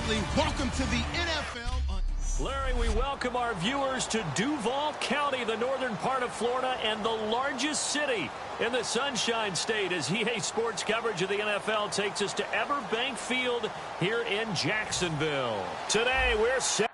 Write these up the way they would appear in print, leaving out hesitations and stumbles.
Bradley, welcome to the NFL. Larry, we welcome our viewers to Duval County, the northern part of Florida, and the largest city in the Sunshine State, as EA Sports coverage of the NFL takes us to Everbank Field here in Jacksonville. Today, we're set.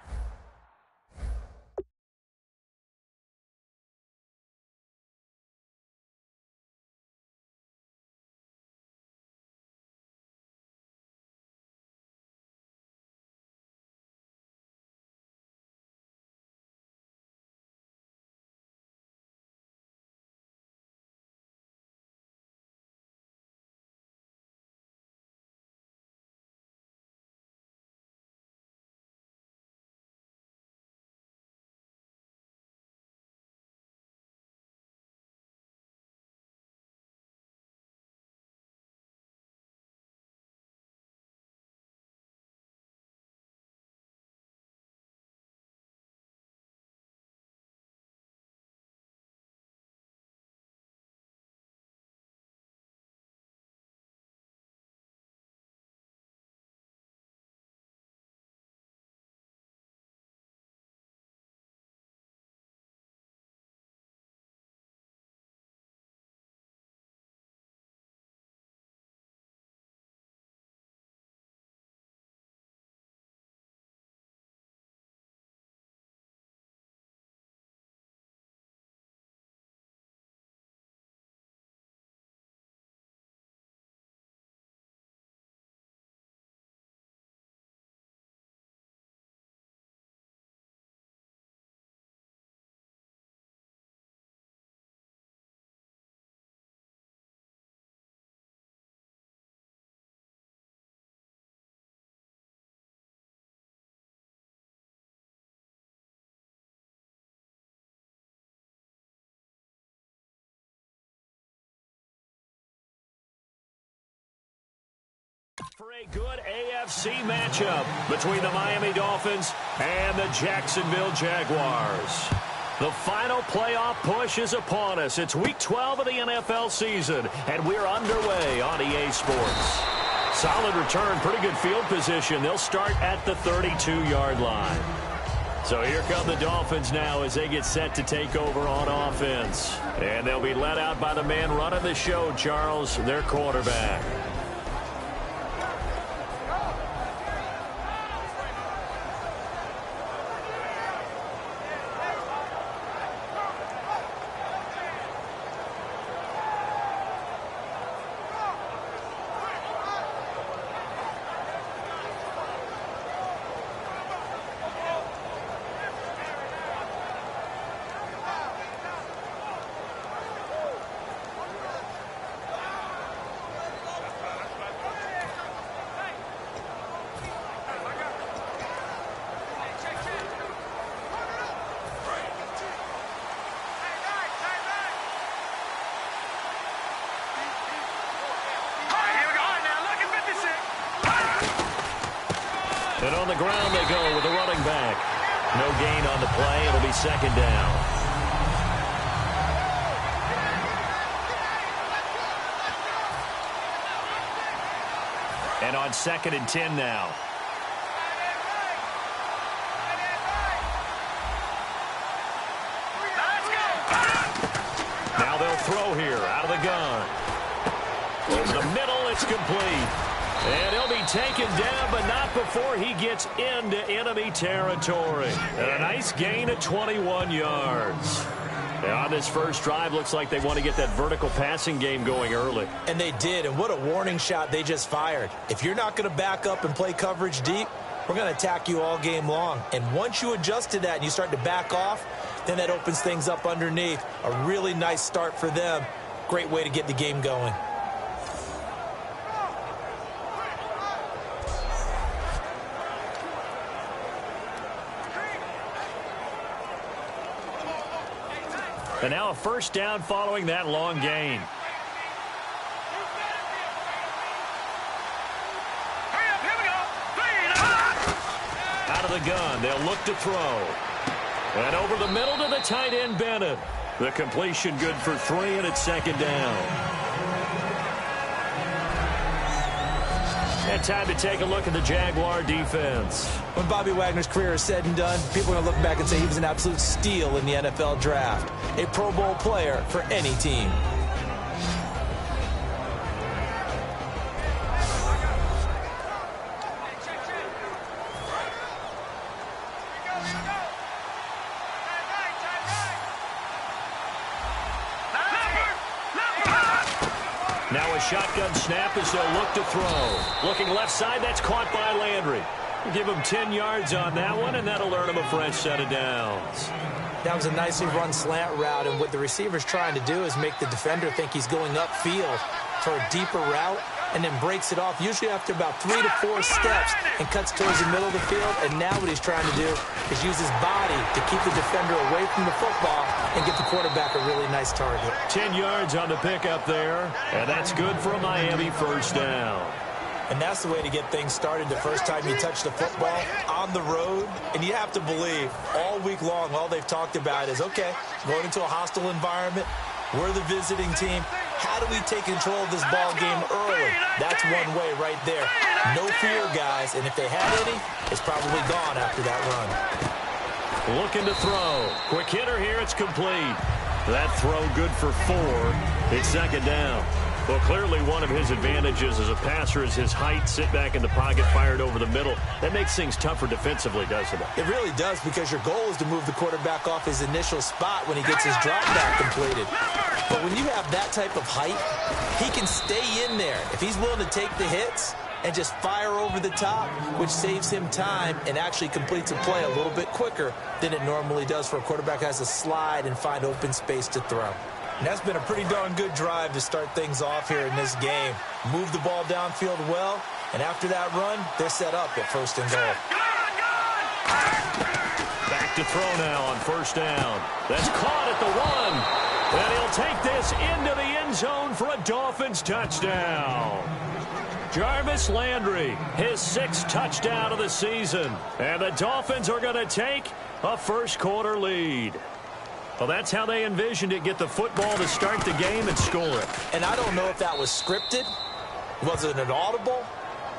For a good AFC matchup between the Miami Dolphins and the Jacksonville Jaguars. The final playoff push is upon us. It's Week 12 of the NFL season, and we're underway on EA Sports. Solid return, pretty good field position. They'll start at the 32-yard line. So here come the Dolphins now as they get set to take over on offense. And they'll be led out by the man running the show, Charles, their quarterback. And on the ground they go with the running back. No gain on the play. It'll be second down. And on 2nd and 10 now. Now they'll throw here out of the gun. Over the middle, it's complete. And he'll be taken down, but not before he gets into enemy territory. And a nice gain of 21 yards. And on this first drive, looks like they want to get that vertical passing game going early. And they did, and what a warning shot they just fired. If you're not going to back up and play coverage deep, we're going to attack you all game long. And once you adjust to that and you start to back off, then that opens things up underneath. A really nice start for them. Great way to get the game going. And now a first down following that long gain. Out of the gun, they'll look to throw. And over the middle to the tight end, Bennett. The completion good for 3, and it's second down. And time to take a look at the Jaguar defense. When Bobby Wagner's career is said and done, people are going to look back and say he was an absolute steal in the NFL draft. A Pro Bowl player for any team. Now a shotgun snap as they'll look to throw. Looking left side, that's caught by Landry. Give him 10 yards on that one, and that'll earn him a fresh set of downs. That was a nicely run slant route, and what the receiver's trying to do is make the defender think he's going upfield for a deeper route, and then breaks it off, usually after about 3 to 4 steps, and cuts towards the middle of the field. And now what he's trying to do is use his body to keep the defender away from the football and get the quarterback a really nice target. 10 yards on the pickup there, and that's good for a Miami first down. And that's the way to get things started the first time you touch the football on the road. And you have to believe all week long, all they've talked about is, okay, going into a hostile environment, we're the visiting team. How do we take control of this ball game early? That's one way right there. No fear, guys. And if they had any, it's probably gone after that run. Looking to throw. Quick hitter here. It's complete. That throw good for 4. It's second down. Well, clearly one of his advantages as a passer is his height. Sit back in the pocket, fired over the middle. That makes things tougher defensively, doesn't it? It really does, because your goal is to move the quarterback off his initial spot when he gets his drop back completed. But when you have that type of height, he can stay in there. If he's willing to take the hits and just fire over the top, which saves him time and actually completes a play a little bit quicker than it normally does for a quarterback who has to slide and find open space to throw. And that's been a pretty darn good drive to start things off here in this game. Move the ball downfield well, and after that run, they're set up at first and goal. Back to throw now on first down. That's caught at the 1. And he'll take this into the end zone for a Dolphins touchdown. Jarvis Landry, his 6th touchdown of the season. And the Dolphins are going to take a first quarter lead. Well, that's how they envisioned it. Get the football to start the game and score it. And I don't know if that was scripted. Was it an audible?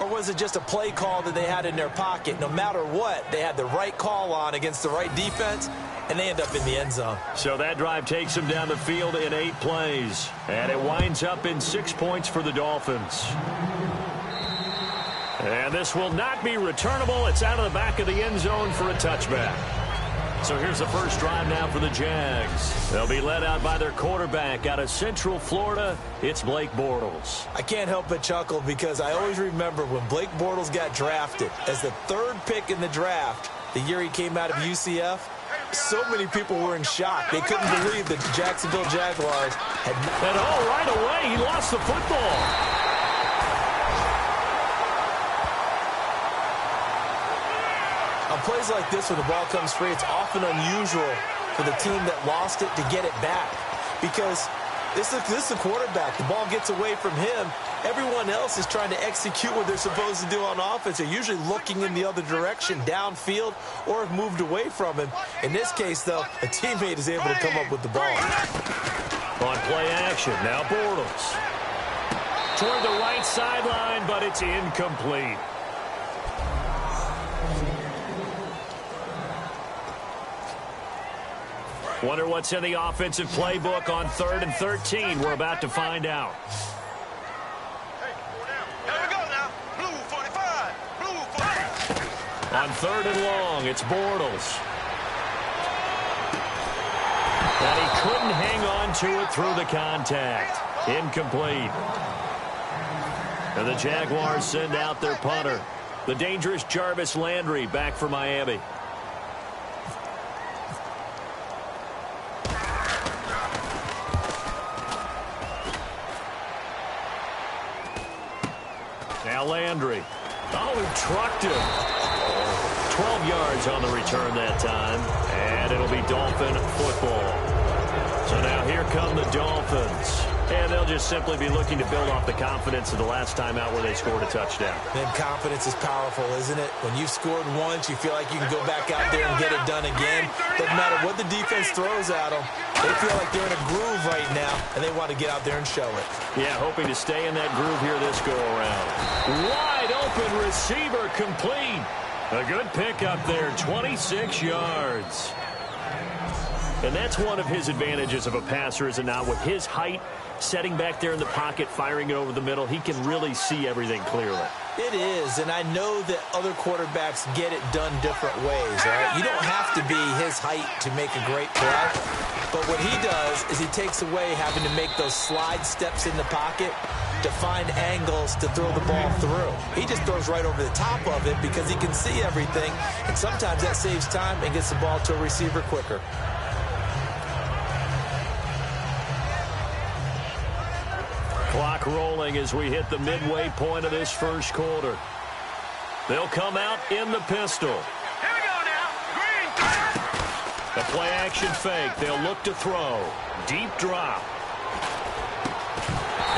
Or was it just a play call that they had in their pocket? No matter what, they had the right call on against the right defense, and they end up in the end zone. So that drive takes them down the field in 8 plays. And it winds up in 6 points for the Dolphins. And this will not be returnable. It's out of the back of the end zone for a touchback. So here's the first drive now for the Jags. They'll be led out by their quarterback out of Central Florida. It's Blake Bortles. I can't help but chuckle because I always remember when Blake Bortles got drafted as the 3rd pick in the draft, the year he came out of UCF. So many people were in shock. They couldn't believe that the Jacksonville Jaguars had not. And right away, he lost the football. On plays like this, when the ball comes free, it's often unusual for the team that lost it to get it back, because this is the quarterback. The ball gets away from him. Everyone else is trying to execute what they're supposed to do on offense. They're usually looking in the other direction, downfield, or have moved away from him. In this case, though, a teammate is able to come up with the ball. On play action, now Bortles. Toward the right sideline, but it's incomplete. Wonder what's in the offensive playbook on 3rd and 13. We're about to find out. Here we go now. Blue 45. Blue 45. On 3rd and long, it's Bortles. And he couldn't hang on to it through the contact. Incomplete. And the Jaguars send out their punter. The dangerous Jarvis Landry back for Miami. Now Landry. Oh, he trucked him. 12 yards on the return that time. And it'll be Dolphin football. So now here come the Dolphins. And they'll just simply be looking to build off the confidence of the last time out where they scored a touchdown. And confidence is powerful, isn't it? When you've scored once, you feel like you can go back out there and get it done again. Doesn't matter what the defense throws at them. They feel like they're in a groove right now, and they want to get out there and show it. Yeah, hoping to stay in that groove here this go-around. Wide open receiver complete. A good pickup there, 26 yards. And that's one of his advantages of a passer, is it not? With his height, setting back there in the pocket, firing it over the middle, he can really see everything clearly. It is, and I know that other quarterbacks get it done different ways, right? You don't have to be his height to make a great play, but what he does is he takes away having to make those slide steps in the pocket to find angles to throw the ball through. He just throws right over the top of it because he can see everything, and sometimes that saves time and gets the ball to a receiver quicker. Clock rolling as we hit the midway point of this first quarter. They'll come out in the pistol. Here we go now. Green. A play-action fake. They'll look to throw. Deep drop.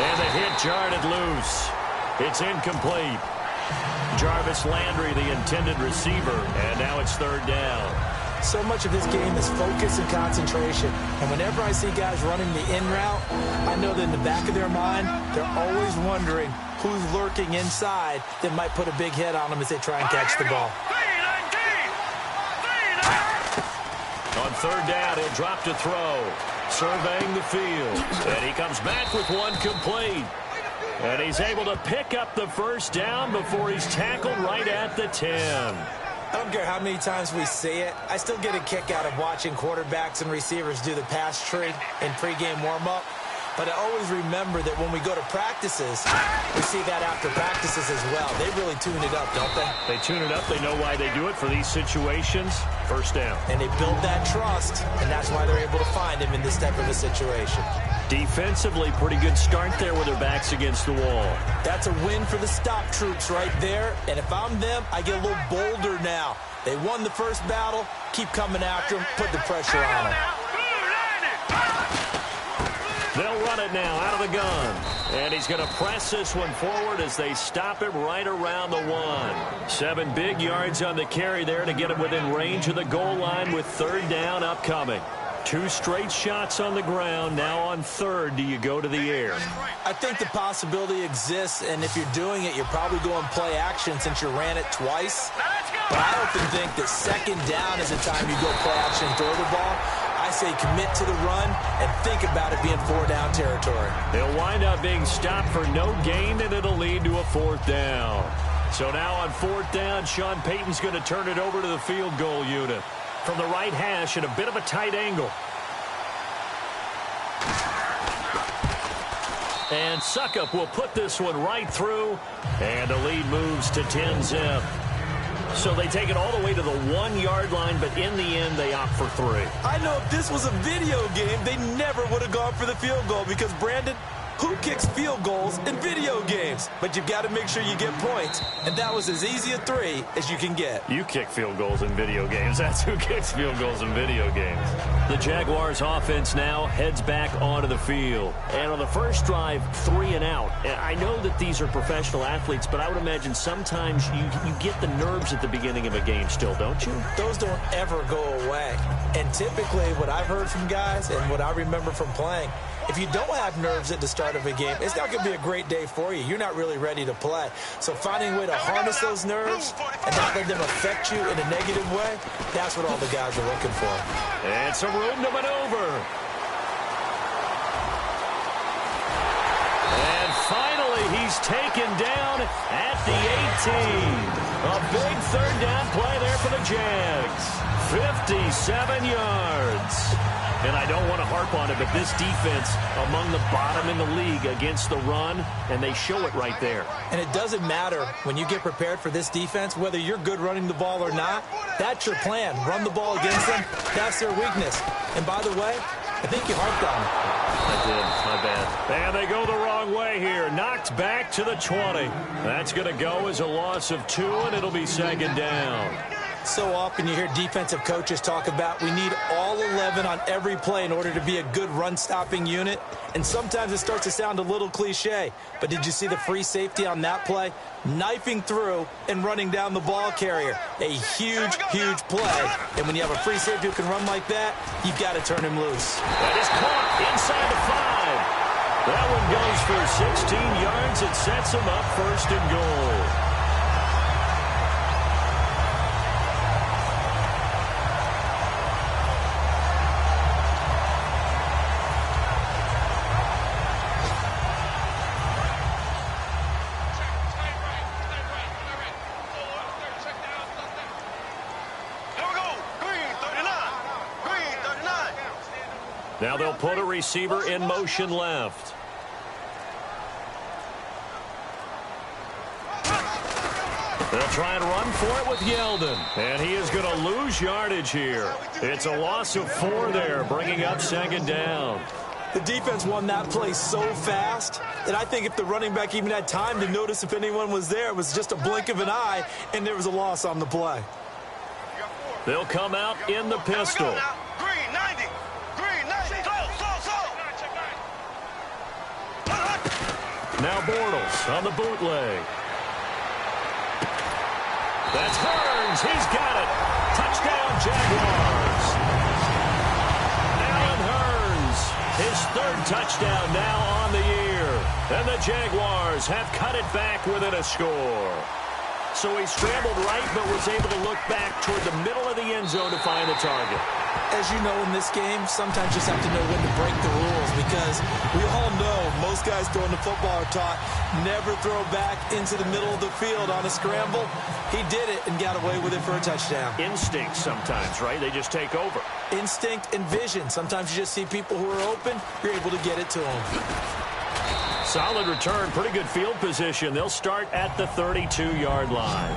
And the hit jarred loose. It's incomplete. Jarvis Landry, the intended receiver, and now it's third down. So much of this game is focus and concentration. And whenever I see guys running the in route, I know that in the back of their mind, they're always wondering who's lurking inside that might put a big hit on them as they try and catch the ball. On third down, he'll drop to throw. Surveying the field. And he comes back with one complete. And he's able to pick up the first down before he's tackled right at the 10. I don't care how many times we see it. I still get a kick out of watching quarterbacks and receivers do the pass tree in pregame warm-up. But I always remember that when we go to practices, we see that after practices as well. They really tune it up, don't they? They tune it up. They know why they do it for these situations. First down. And they build that trust, and that's why they're able to find him in this type of a situation. Defensively, pretty good start there with their backs against the wall. That's a win for the stop troops right there. And if I'm them, I get a little bolder now. They won the first battle. Keep coming after them. Put the pressure on them. They'll run it now out of the gun. And he's going to press this one forward as they stop him right around the 1. 7 big yards on the carry there to get him within range of the goal line with third down upcoming. 2 straight shots on the ground. Now on third, do you go to the air? I think the possibility exists, and if you're doing it, you're probably going play action since you ran it twice. But I often think that second down is the time you go play action and throw the ball. I say commit to the run and think about it being 4-down territory. They'll wind up being stopped for no gain, and it'll lead to a 4th down. So now on 4th down, Sean Payton's going to turn it over to the field goal unit. From the right hash at a bit of a tight angle. And Suckup will put this one right through. And the lead moves to 10-zip. So they take it all the way to the 1-yard line, but in the end, they opt for 3. I know if this was a video game, they never would have gone for the field goal because, Brandon, who kicks field goals in video games? But you've got to make sure you get points, and that was as easy a 3 as you can get. You kick field goals in video games. That's who kicks field goals in video games. The Jaguars offense now heads back onto the field. And on the first drive, 3 and out. And I know that these are professional athletes, but I would imagine sometimes you get the nerves at the beginning of a game still, don't you? Those don't ever go away. And typically what I've heard from guys and what I remember from playing, if you don't have nerves at the start of a game, it's not going to be a great day for you. You're not really ready to play. So finding a way to harness those nerves and not let them affect you in a negative way, that's what all the guys are looking for. And some room to maneuver. And finally, he's taken down at the 18. A big third down play there for the Jags. 57 yards. And I don't want to harp on it, but this defense among the bottom in the league against the run, and they show it right there. And it doesn't matter when you get prepared for this defense, whether you're good running the ball or not, that's your plan. Run the ball against them. That's their weakness. And by the way, I think you harped on it. I did. My bad. And they go the wrong way here. Knocked back to the 20. That's going to go as a loss of 2, and it'll be second down. So often you hear defensive coaches talk about we need all 11 on every play in order to be a good run-stopping unit. And sometimes it starts to sound a little cliche. But did you see the free safety on that play? Knifing through and running down the ball carrier. A huge, huge play. And when you have a free safety who can run like that, you've got to turn him loose. That is caught inside the 5. That one goes for 16 yards. It sets him up 1st and goal. Now they'll put a receiver in motion left. They'll try and run for it with Yeldon. And he is going to lose yardage here. It's a loss of 4 there, bringing up 2nd down. The defense won that play so fast that I think if the running back even had time to notice if anyone was there, it was just a blink of an eye, and there was a loss on the play. They'll come out in the pistol. Green 90. Green 90. Now Bortles on the bootleg. That's Hearns. He's got it. Touchdown, Jaguars. Allen Hearns, his 3rd touchdown now on the year. And the Jaguars have cut it back within a score. So he scrambled right, but was able to look back toward the middle of the end zone to find the target. As you know, in this game, sometimes you just have to know when to break the rules, because we all know most guys throwing the football are taught never throw back into the middle of the field on a scramble. He did it and got away with it for a touchdown. Instinct sometimes, right? They just take over. Instinct and vision. Sometimes you just see people who are open, you're able to get it to them. Solid return, pretty good field position. They'll start at the 32-yard line.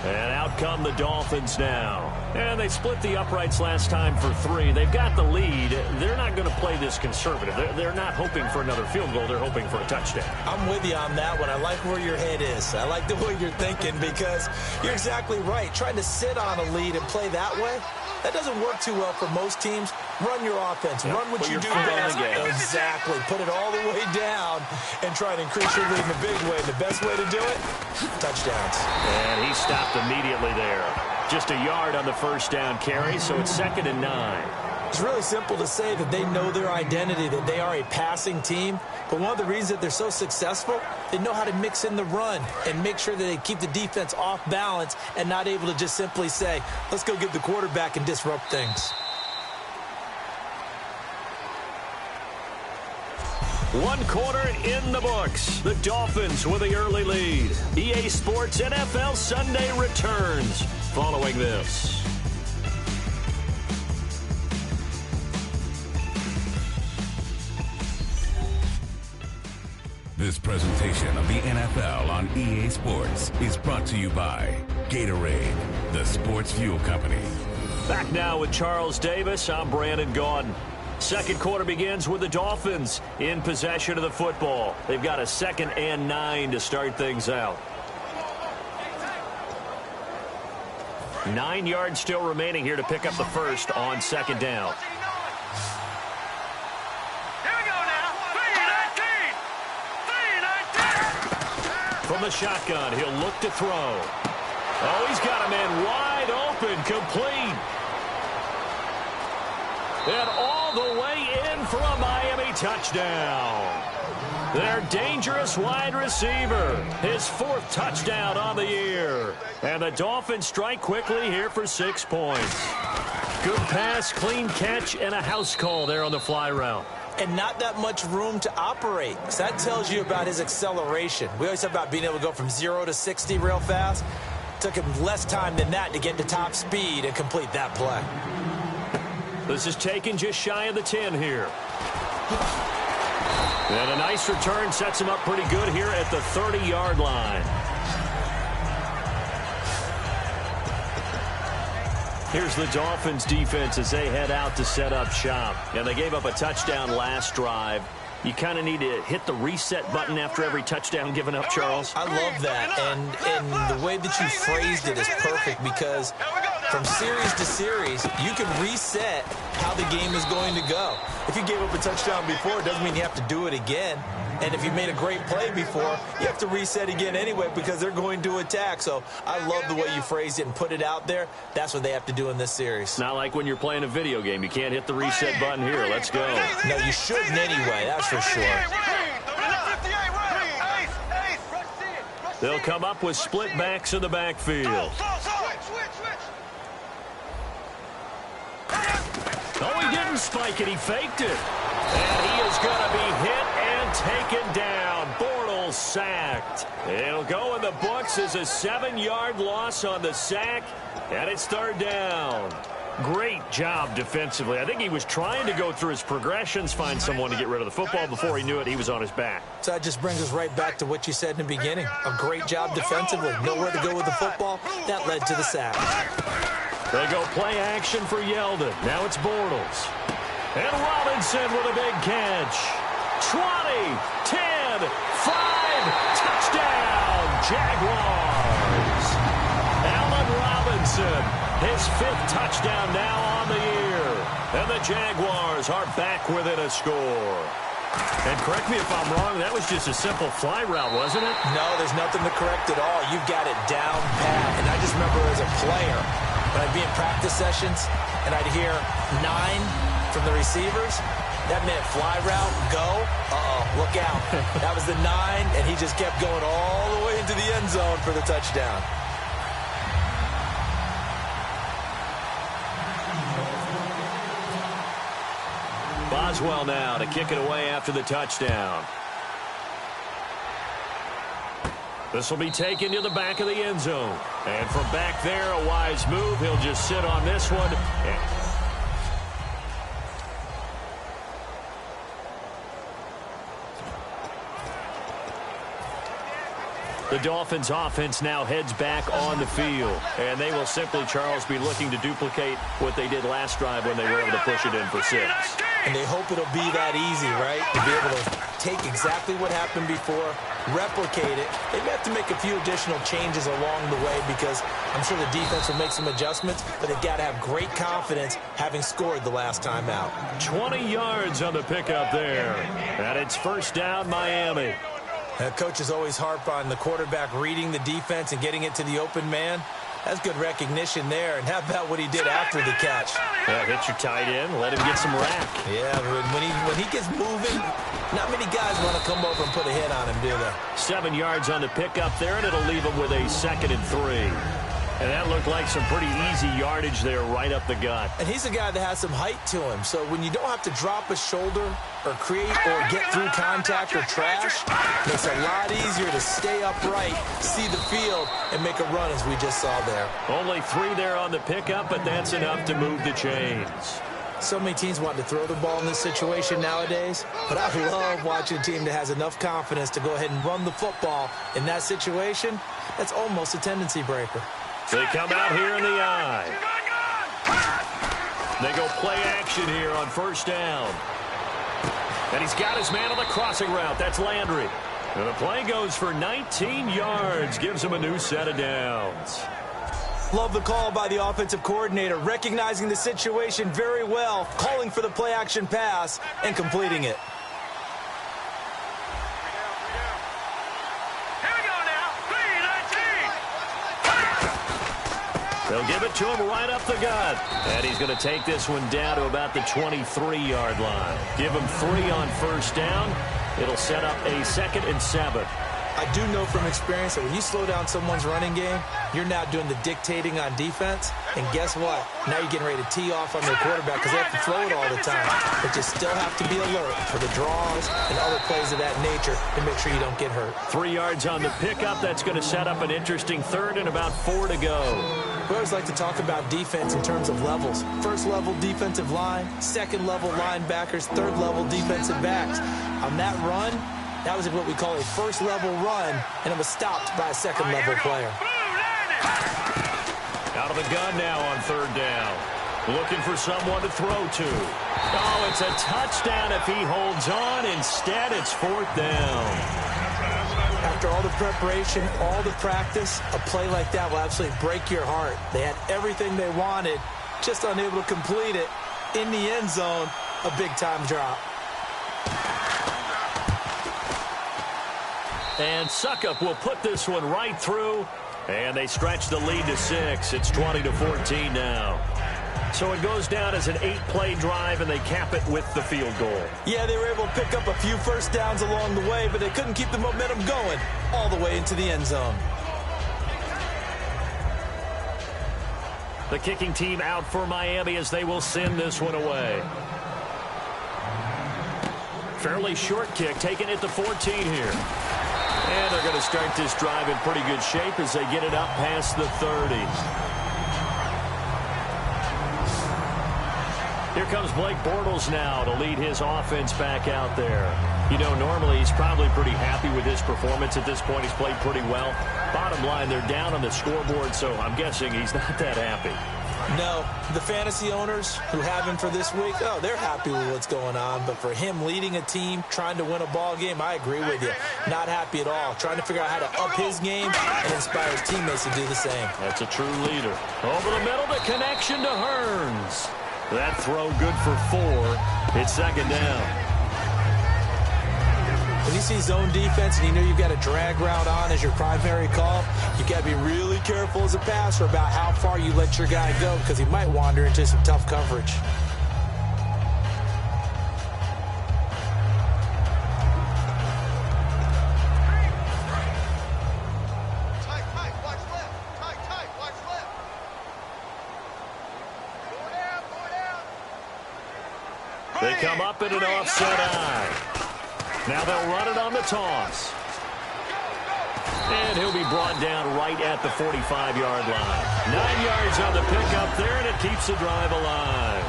And out come the Dolphins now. And they split the uprights last time for 3. They've got the lead. They're not going to play this conservative. They're not hoping for another field goal. They're hoping for a touchdown. I'm with you on that one. I like where your head is. I like the way you're thinking, because you're exactly right. Trying to sit on a lead and play that way, that doesn't work too well for most teams. Run your offense. Run what you do best. Exactly. Put it all the way down and try to increase your lead in a big way. The best way to do it, touchdowns. And he stopped immediately there. Just a yard on the 1st down carry, so it's 2nd and 9. It's really simple to say that they know their identity, that they are a passing team. But one of the reasons that they're so successful, they know how to mix in the run and make sure that they keep the defense off balance and not able to just simply say, let's go get the quarterback and disrupt things. 1 quarter in the books. The Dolphins with the early lead. EA Sports NFL Sunday returns following this. This presentation of the NFL on EA Sports is brought to you by Gatorade, the sports fuel company. Back now with Charles Davis. I'm Brandon Gaudin. 2nd quarter begins with the Dolphins in possession of the football. They've got a 2nd and 9 to start things out. 9 yards still remaining here to pick up the 1st on 2nd down. From the shotgun, he'll look to throw. Oh, he's got a man wide open, complete. And all the way in for a Miami touchdown. Their dangerous wide receiver, his 4th touchdown on the year. And the Dolphins strike quickly here for 6 points. Good pass, clean catch, and a house call there on the fly route. And not that much room to operate. So that tells you about his acceleration. We always talk about being able to go from 0 to 60 real fast. It took him less time than that to get to top speed and complete that play. This is taken just shy of the 10 here. And a nice return sets him up pretty good here at the 30-yard line. Here's the Dolphins defense as they head out to set up shop. And they gave up a touchdown last drive. You kind of need to hit the reset button after every touchdown given up, Charles. I love that. And the way that you phrased it is perfect, because from series to series, you can reset how the game is going to go. If you gave up a touchdown before, it doesn't mean you have to do it again. And if you made a great play before, you have to reset again anyway, because they're going to attack. So I love the way you phrased it and put it out there. That's what they have to do in this series. Not like when you're playing a video game. You can't hit the reset button here. Let's go. No, you shouldn't anyway, that's for sure. They'll come up with split backs in the backfield. Oh, he didn't spike it. He faked it. And he is going to be hit and taken down. Bortles sacked. It'll go in the books as a 7-yard loss on the sack, and it's 3rd down. Great job defensively. I think he was trying to go through his progressions, find someone to get rid of the football. Before he knew it, he was on his back. So that just brings us right back to what you said in the beginning. A great job defensively. Nowhere to go with the football. That led to the sack. They go play action for Yeldon. Now it's Bortles. And Robinson with a big catch. 20, 10, 5, touchdown, Jaguars. Allen Robinson, his 5th touchdown now on the year. And the Jaguars are back within a score. And correct me if I'm wrong, that was just a simple fly route, wasn't it? No, there's nothing to correct at all. You've got it down pat. And I just remember as a player, when I'd be in practice sessions and I'd hear 9 from the receivers, that meant fly route, go, look out. That was the 9, and he just kept going all the way into the end zone for the touchdown. Boswell now to kick it away after the touchdown. This will be taken to the back of the end zone. And from back there, a wise move. He'll just sit on this one. The Dolphins offense now heads back on the field. And they will simply, Charles, be looking to duplicate what they did last drive when they were able to push it in for 6. And they hope it'll be that easy, right? To be able to take exactly what happened before, replicate it. They may have to make a few additional changes along the way because I'm sure the defense will make some adjustments, but they've got to have great confidence having scored the last time out. 20 yards on the pickup there. And it's first down, Miami. Coaches always harp on the quarterback reading the defense and getting it to the open man. That's good recognition there. And how about what he did after the catch? Yeah, hit your tight end, let him get some rack. Yeah, when he gets moving, not many guys want to come over and put a hit on him, do they? 7 yards on the pickup there, and it'll leave him with a 2nd and 3. And that looked like some pretty easy yardage there right up the gut. And he's a guy that has some height to him. So when you don't have to drop a shoulder or create or get through contact or trash, it makes it a lot easier to stay upright, see the field, and make a run as we just saw there. Only 3 there on the pickup, but that's enough to move the chains. So many teams want to throw the ball in this situation nowadays, but I love watching a team that has enough confidence to go ahead and run the football in that situation. That's almost a tendency breaker. They come out here in the eye. They go play action here on first down. And he's got his man on the crossing route. That's Landry. And the play goes for 19 yards. Gives him a new set of downs. Love the call by the offensive coordinator, recognizing the situation very well, calling for the play action pass and completing it. They'll give it to him right up the gut. And he's going to take this one down to about the 23-yard line. Give him 3 on first down. It'll set up a 2nd and 7. I do know from experience that when you slow down someone's running game, you're now doing the dictating on defense. And guess what? Now you're getting ready to tee off on their quarterback because they have to throw it all the time. But you still have to be alert for the draws and other plays of that nature to make sure you don't get hurt. 3 yards on the pickup. That's going to set up an interesting 3rd and about 4 to go. We always like to talk about defense in terms of levels. First level defensive line, second level linebackers, third level defensive backs. On that run, that was what we call a first level run, and it was stopped by a second level player. Out of the gun now on 3rd down. Looking for someone to throw to. Oh, it's a touchdown if he holds on. Instead, it's 4th down. After all the preparation, all the practice, a play like that will absolutely break your heart. They had everything they wanted, just unable to complete it. In the end zone, a big-time drop. And Suckup will put this one right through, and they stretch the lead to 6. It's 20-14 now. So it goes down as an 8-play drive, and they cap it with the field goal. Yeah, they were able to pick up a few first downs along the way, but they couldn't keep the momentum going all the way into the end zone. The kicking team out for Miami as they will send this one away. Fairly short kick, taking it to 14 here. And they're going to start this drive in pretty good shape as they get it up past the 30. Here comes Blake Bortles now to lead his offense back out there. You know, normally he's probably pretty happy with his performance at this point. He's played pretty well. Bottom line, they're down on the scoreboard, so I'm guessing he's not that happy. No, the fantasy owners who have him for this week, oh, they're happy with what's going on. But for him leading a team, trying to win a ball game, I agree with you. Not happy at all. Trying to figure out how to up his game and inspire his teammates to do the same. That's a true leader. Over the middle, the connection to Hearns. That throw good for 4. It's second down. When you see zone defense and you know you've got a drag route on as your primary call, you've got to be really careful as a passer about how far you let your guy go because he might wander into some tough coverage. They come up in an offset eye. Now they'll run it on the toss. And he'll be brought down right at the 45-yard line. 9 yards on the pickup there, and it keeps the drive alive.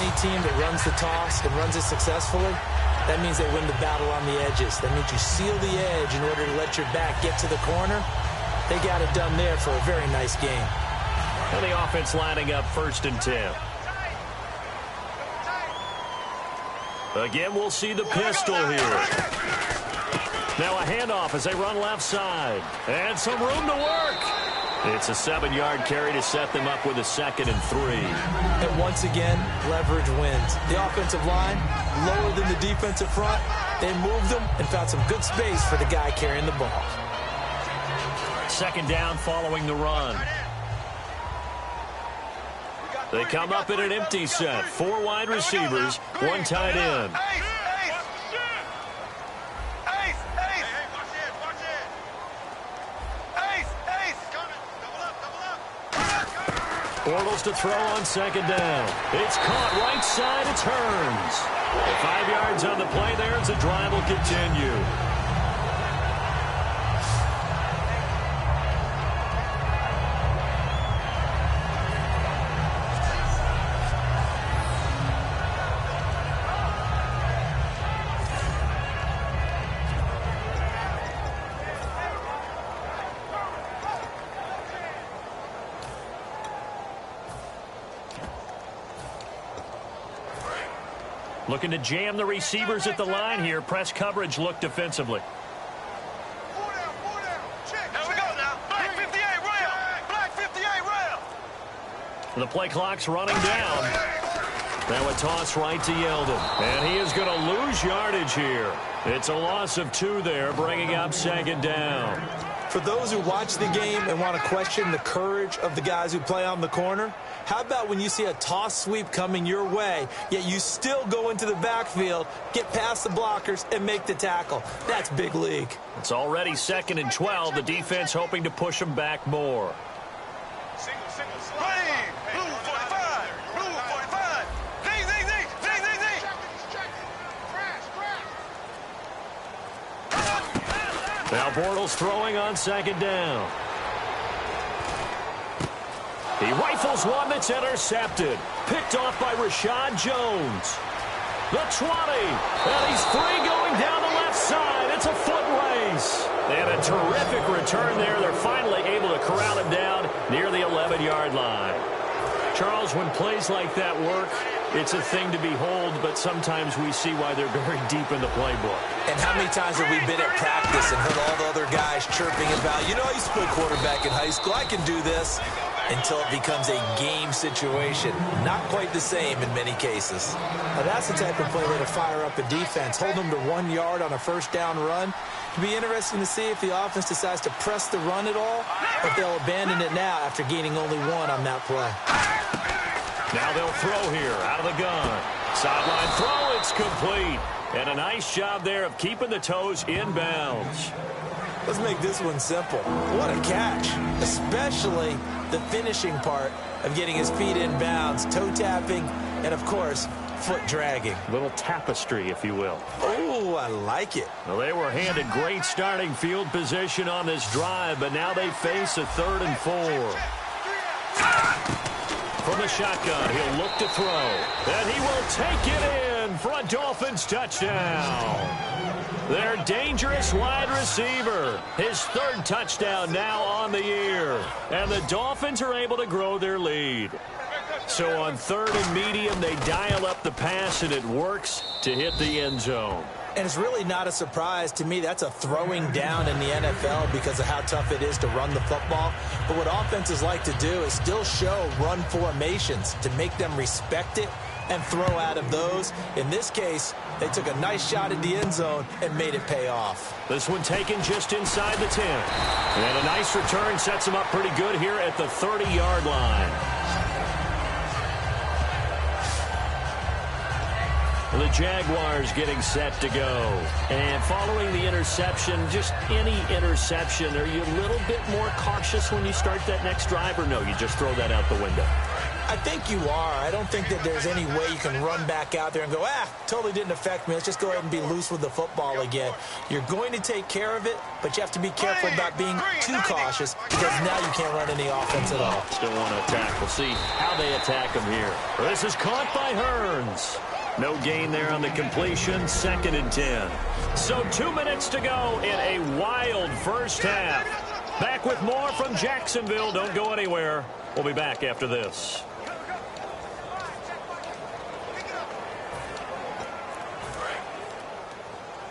Any team that runs the toss and runs it successfully, that means they win the battle on the edges. That means you seal the edge in order to let your back get to the corner. They got it done there for a very nice game. And the offense lining up 1st and 10. Again, we'll see the pistol here. Now a handoff as they run left side. And some room to work. It's a 7-yard carry to set them up with a 2nd and 3. And once again, leverage wins. The offensive line, lower than the defensive front. They moved them and found some good space for the guy carrying the ball. 2nd down following the run. They come up in an empty set. 4 wide receivers, 1 tight end. Bortles to throw on 2nd down. It's caught right side. It's Hearns. 5 yards on the play there as the drive will continue. Looking to jam the receivers at the line here. Press coverage look defensively. Here we go now. Black 58 rail. Black 58 rail. The play clock's running down. Now a toss right to Yeldon. And he is going to lose yardage here. It's a loss of 2 there, bringing up 2nd down. For those who watch the game and want to question the courage of the guys who play on the corner, how about when you see a toss sweep coming your way, yet you still go into the backfield, get past the blockers, and make the tackle? That's big league. It's already 2nd and 12. The defense hoping to push them back more. Blue 45. Blue 45. Now Bortles throwing on 2nd down. He rifles one that's intercepted. Picked off by Rashad Jones. The 20. And he's free going down the left side. It's a foot race. And a terrific return there. They're finally able to corral him down near the 11-yard line. Charles, when plays like that work, it's a thing to behold, but sometimes we see why they're very deep in the playbook. And how many times have we been at practice and heard all the other guys chirping about, you know, I used to play quarterback in high school. I can do this. Until it becomes a game situation. Not quite the same in many cases. Now that's the type of play that'll fire up a defense. Hold them to 1 yard on a 1st down run. It'll be interesting to see if the offense decides to press the run at all, or if they'll abandon it now after gaining only 1 on that play. Now they'll throw here out of the gun. Sideline throw, it's complete. And a nice job there of keeping the toes in bounds. Let's make this one simple. What a catch, especially the finishing part of getting his feet in bounds, toe tapping, and of course, foot dragging. Little tapestry, if you will. Oh, I like it. Well, they were handed great starting field position on this drive, but now they face a 3rd and 4. From the shotgun, he'll look to throw. And he will take it in for a Dolphins touchdown. Their dangerous wide receiver. His third touchdown now on the year. And the Dolphins are able to grow their lead. So on 3rd and medium, they dial up the pass, and it works to hit the end zone. And it's really not a surprise to me. That's a throwing down in the NFL because of how tough it is to run the football. But what offenses like to do is still show run formations to make them respect it and throw out of those. In this case, they took a nice shot at the end zone and made it pay off. This one taken just inside the 10. And a nice return sets them up pretty good here at the 30-yard line. The Jaguars getting set to go. And following the interception, just any interception, are you a little bit more cautious when you start that next drive, or no, you just throw that out the window? I think you are. I don't think that there's any way you can run back out there and go, totally didn't affect me. Let's just go ahead and be loose with the football again. You're going to take care of it, but you have to be careful about being too cautious because now you can't run any offense at all. Still want to attack. We'll see how they attack him here. This is caught by Hearns. No gain there on the completion, 2nd and 10. So 2 minutes to go in a wild first half. Back with more from Jacksonville. Don't go anywhere. We'll be back after this.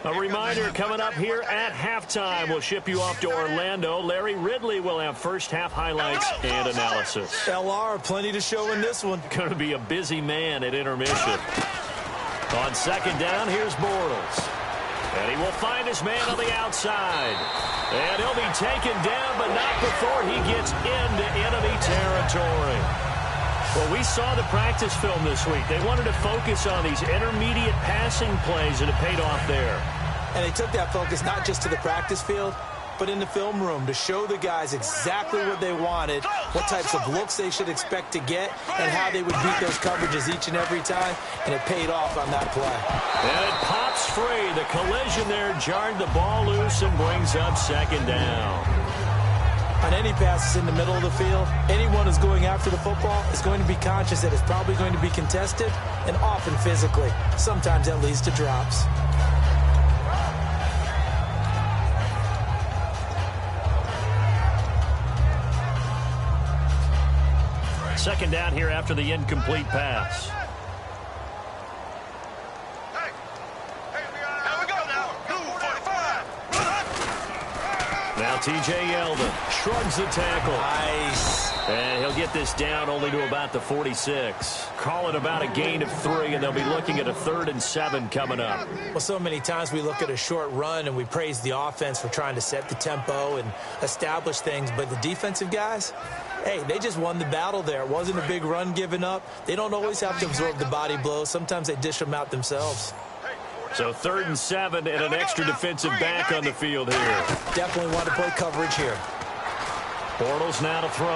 A reminder coming up here at halftime. We'll ship you off to Orlando. Larry Ridley will have first half highlights and analysis. LR, plenty to show in this one. Going to be a busy man at intermission. On 2nd down, here's Bortles. And he will find his man on the outside. And he'll be taken down, but not before he gets into enemy territory. Well, we saw the practice film this week. They wanted to focus on these intermediate passing plays, and it paid off there. And they took that focus not just to the practice field, but in the film room to show the guys exactly what they wanted, what types of looks they should expect to get, and how they would beat those coverages each and every time, and it paid off on that play. And it pops free. The collision there jarred the ball loose and brings up 2nd down. On any passes in the middle of the field, anyone who's going after the football is going to be conscious that it's probably going to be contested, and often physically. Sometimes that leads to drops. Second down here after the incomplete pass. Now T.J. Yeldon shrugs the tackle. Nice. And he'll get this down only to about the 46. Call it about a gain of 3, and they'll be looking at a 3rd and 7 coming up. Well, so many times we look at a short run and we praise the offense for trying to set the tempo and establish things, but the defensive guys, hey, they just won the battle there. It wasn't a big run given up. They don't always have to absorb the body blows. Sometimes they dish them out themselves. So 3rd and 7 and an extra defensive back on the field here. Definitely want to play coverage here. Bortles now to throw.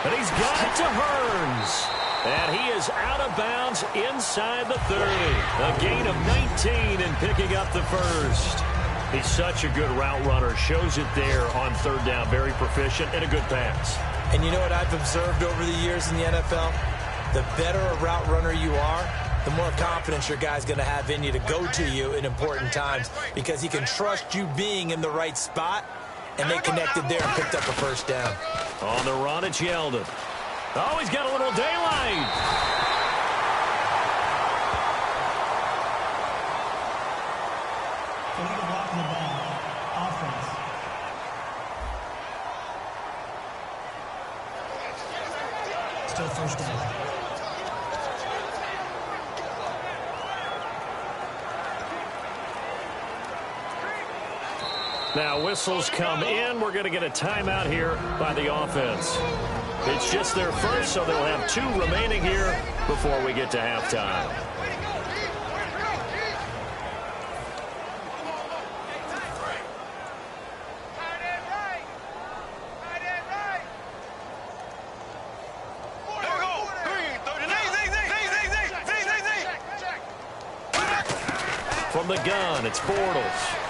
And he's got it to Hearns. And he is out of bounds inside the 30. A gain of 19 and picking up the first. He's such a good route runner. Shows it there on 3rd down. Very proficient and a good pass. And you know what I've observed over the years in the NFL? The better a route runner you are, the more confidence your guy's going to have in you to go to you in important times because he can trust you being in the right spot, and they connected there and picked up a first down. On the run, it's Yeldon. Oh, he's got a little daylight. Still first down. Now whistles come in. We're going to get a timeout here by the offense. It's just their first, so they'll have 2 remaining here before we get to halftime. From the gun, it's Bortles.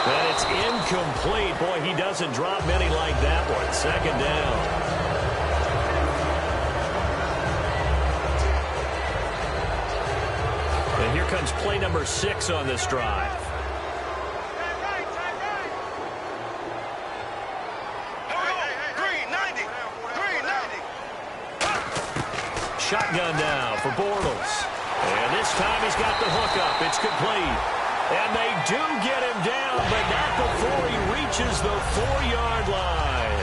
And it's incomplete. Boy, he doesn't drop many like that one. 2nd down. becomes play number 6 on this drive. Shotgun now for Bortles. And this time he's got the hookup. It's complete. And they do get him down, but not before he reaches the 4-yard line.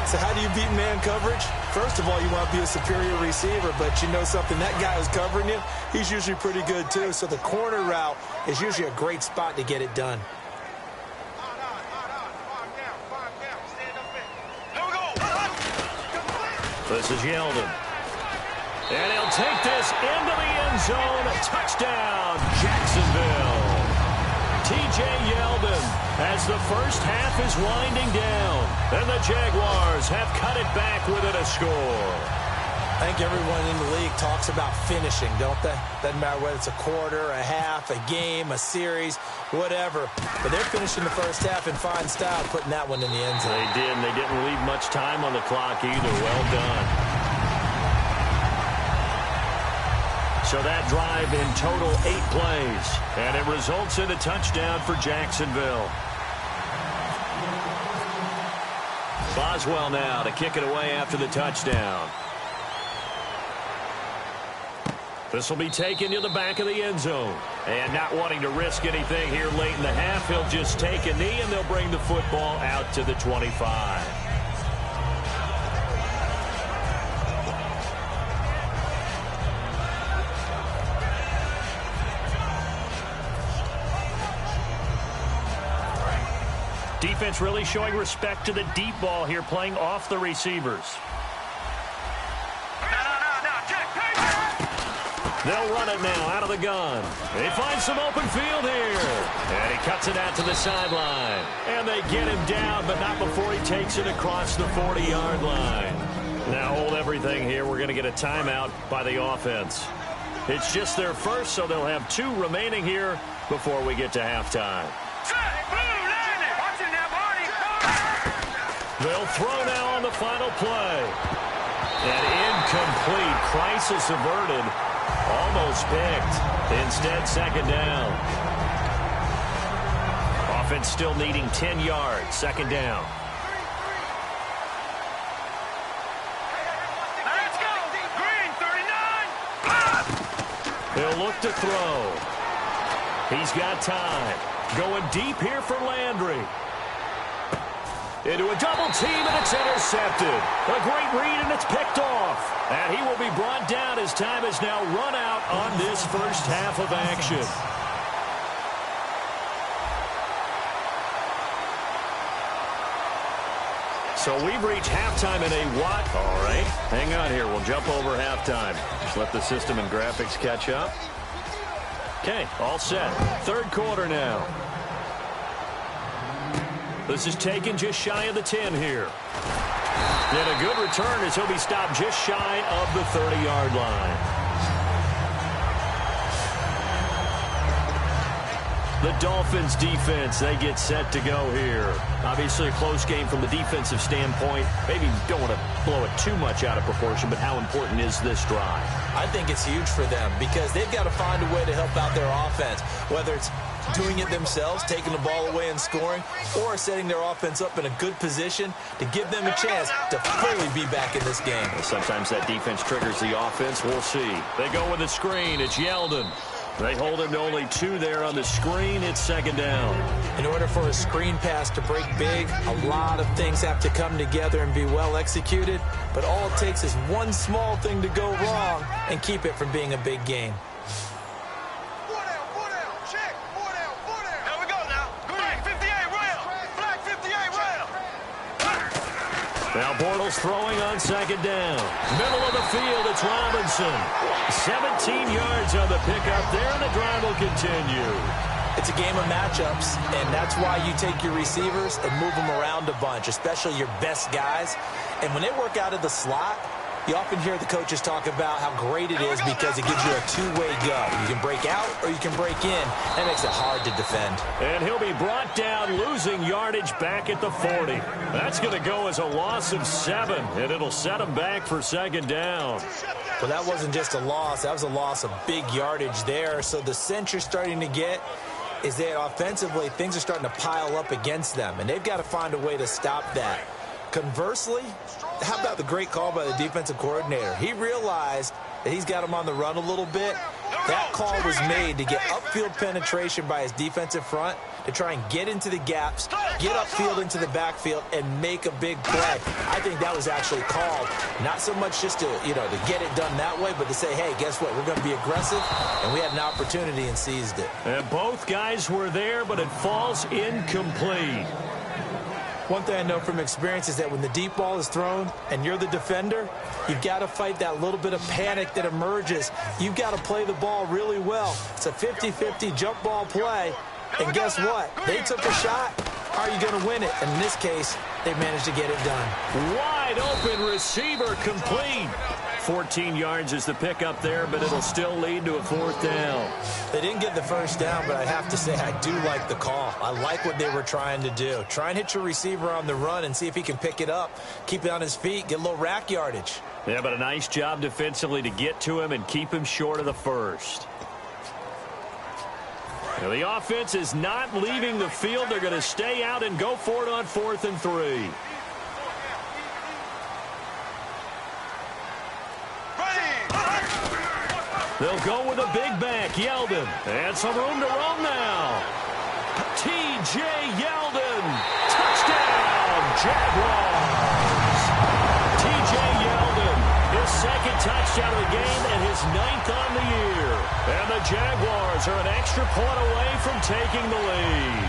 So how do you beat man coverage? First of all, you want to be a superior receiver, but you know something, that guy who's covering you, he's usually pretty good too. So the corner route is usually a great spot to get it done. This is Yeldon. And he'll take this into the end zone. Touchdown, Jacksonville. T.J. Yeldon as the first half is winding down. And the Jaguars have cut it back within a score. I think everyone in the league talks about finishing, don't they? Doesn't matter whether it's a quarter, a half, a game, a series, whatever. But they're finishing the first half in fine style, putting that one in the end zone. They did, and they didn't leave much time on the clock either. Well done. So that drive in total 8 plays, and it results in a touchdown for Jacksonville. Boswell now to kick it away after the touchdown. This will be taken to the back of the end zone. And not wanting to risk anything here late in the half, he'll just take a knee, and they'll bring the football out to the 25. Defense really showing respect to the deep ball here, playing off the receivers. They'll run it now out of the gun. They find some open field here. And he cuts it out to the sideline. And they get him down, but not before he takes it across the 40-yard line. Now hold everything here. We're going to get a timeout by the offense. It's just their first, so they'll have 2 remaining here before we get to halftime. They'll throw now on the final play. And incomplete. Crisis averted. Almost picked. Instead, second down. Offense still needing 10 yards. Second down. Let's go. Green, 39. He'll look to throw. He's got time. Going deep here for Landry. Into a double team, and it's intercepted. A great read, and it's picked off. And he will be brought down as time is now run out on this first half of action. So we've reached halftime in a what? All right, hang on here. We'll jump over halftime. Just let the system and graphics catch up. Okay, all set. Third quarter now. This is taken just shy of the 10 here. And a good return as he'll be stopped just shy of the 30-yard line. The Dolphins defense, they get set to go here. Obviously a close game from the defensive standpoint. Maybe don't want to blow it too much out of proportion, but how important is this drive? I think it's huge for them because they've got to find a way to help out their offense, whether it's doing it themselves, taking the ball away and scoring, or setting their offense up in a good position to give them a chance to fully be back in this game. Sometimes that defense triggers the offense. We'll see. They go with a screen. It's Yeldon. They hold him to only 2 there on the screen. It's second down. In order for a screen pass to break big, a lot of things have to come together and be well executed, but all it takes is one small thing to go wrong and keep it from being a big game. Now Bortles throwing on second down. Middle of the field, it's Robinson. 17 yards on the pickup there, and the drive will continue. It's a game of matchups, and that's why you take your receivers and move them around a bunch, especially your best guys. And when they work out of the slot, You often hear the coaches talk about how great it is because it gives you a two-way go. You can break out or you can break in. That makes it hard to defend. And he'll be brought down, losing yardage back at the 40. That's going to go as a loss of 7, and it'll set him back for second down. Well, that wasn't just a loss. That was a loss of big yardage there. So the sense you're starting to get is that offensively things are starting to pile up against them, and they've got to find a way to stop that. Conversely, how about the great call by the defensive coordinator? He realized that he's got him on the run a little bit. That call was made to get upfield penetration by his defensive front to try and get into the gaps, get upfield into the backfield, and make a big play. I think that was actually called, not so much just to, to get it done that way, but to say, hey, guess what? We're going to be aggressive, and we had an opportunity and seized it. And both guys were there, but it falls incomplete. One thing I know from experience is that when the deep ball is thrown and you're the defender, you've got to fight that little bit of panic that emerges. You've got to play the ball really well. It's a 50-50 jump ball play. And guess what? They took a shot. Are you going to win it? And in this case, they managed to get it done. Wide open receiver complete. 14 yards is the pickup there, but it'll still lead to a 4th down. They didn't get the first down, but I have to say I do like the call. I like what they were trying to do. Try and hit your receiver on the run and see if he can pick it up, keep it on his feet, get a little rack yardage. Yeah, but a nice job defensively to get to him and keep him short of the first. Now the offense is not leaving the field. They're going to stay out and go for it on 4th and 3. They'll go with a big back, Yeldon. And some room to roam now. T.J. Yeldon. Touchdown, Jaguars. T.J. Yeldon, his 2nd touchdown of the game and his 9th on the year. And the Jaguars are an extra point away from taking the lead.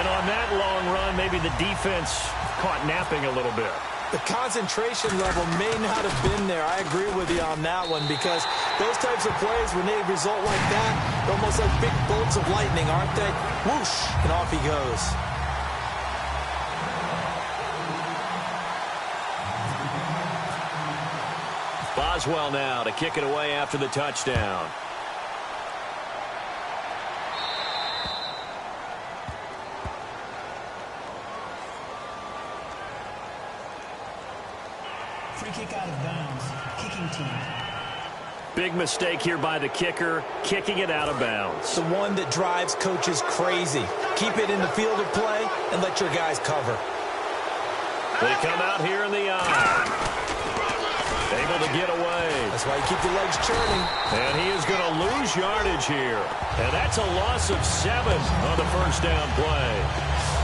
And on that long run, maybe the defense caught napping a little bit. The concentration level may not have been there. I agree with you on that one because those types of plays, when they result like that, they're almost like big bolts of lightning, aren't they? Whoosh, and off he goes. Boswell now to kick it away after the touchdown. Free kick out of bounds. Kicking team. Big mistake here by the kicker, kicking it out of bounds. The one that drives coaches crazy. Keep it in the field of play and let your guys cover. They come out here in the eye. Able to get away. That's why you keep the legs churning. And he is going to lose yardage here. And that's a loss of 7 on the first down play.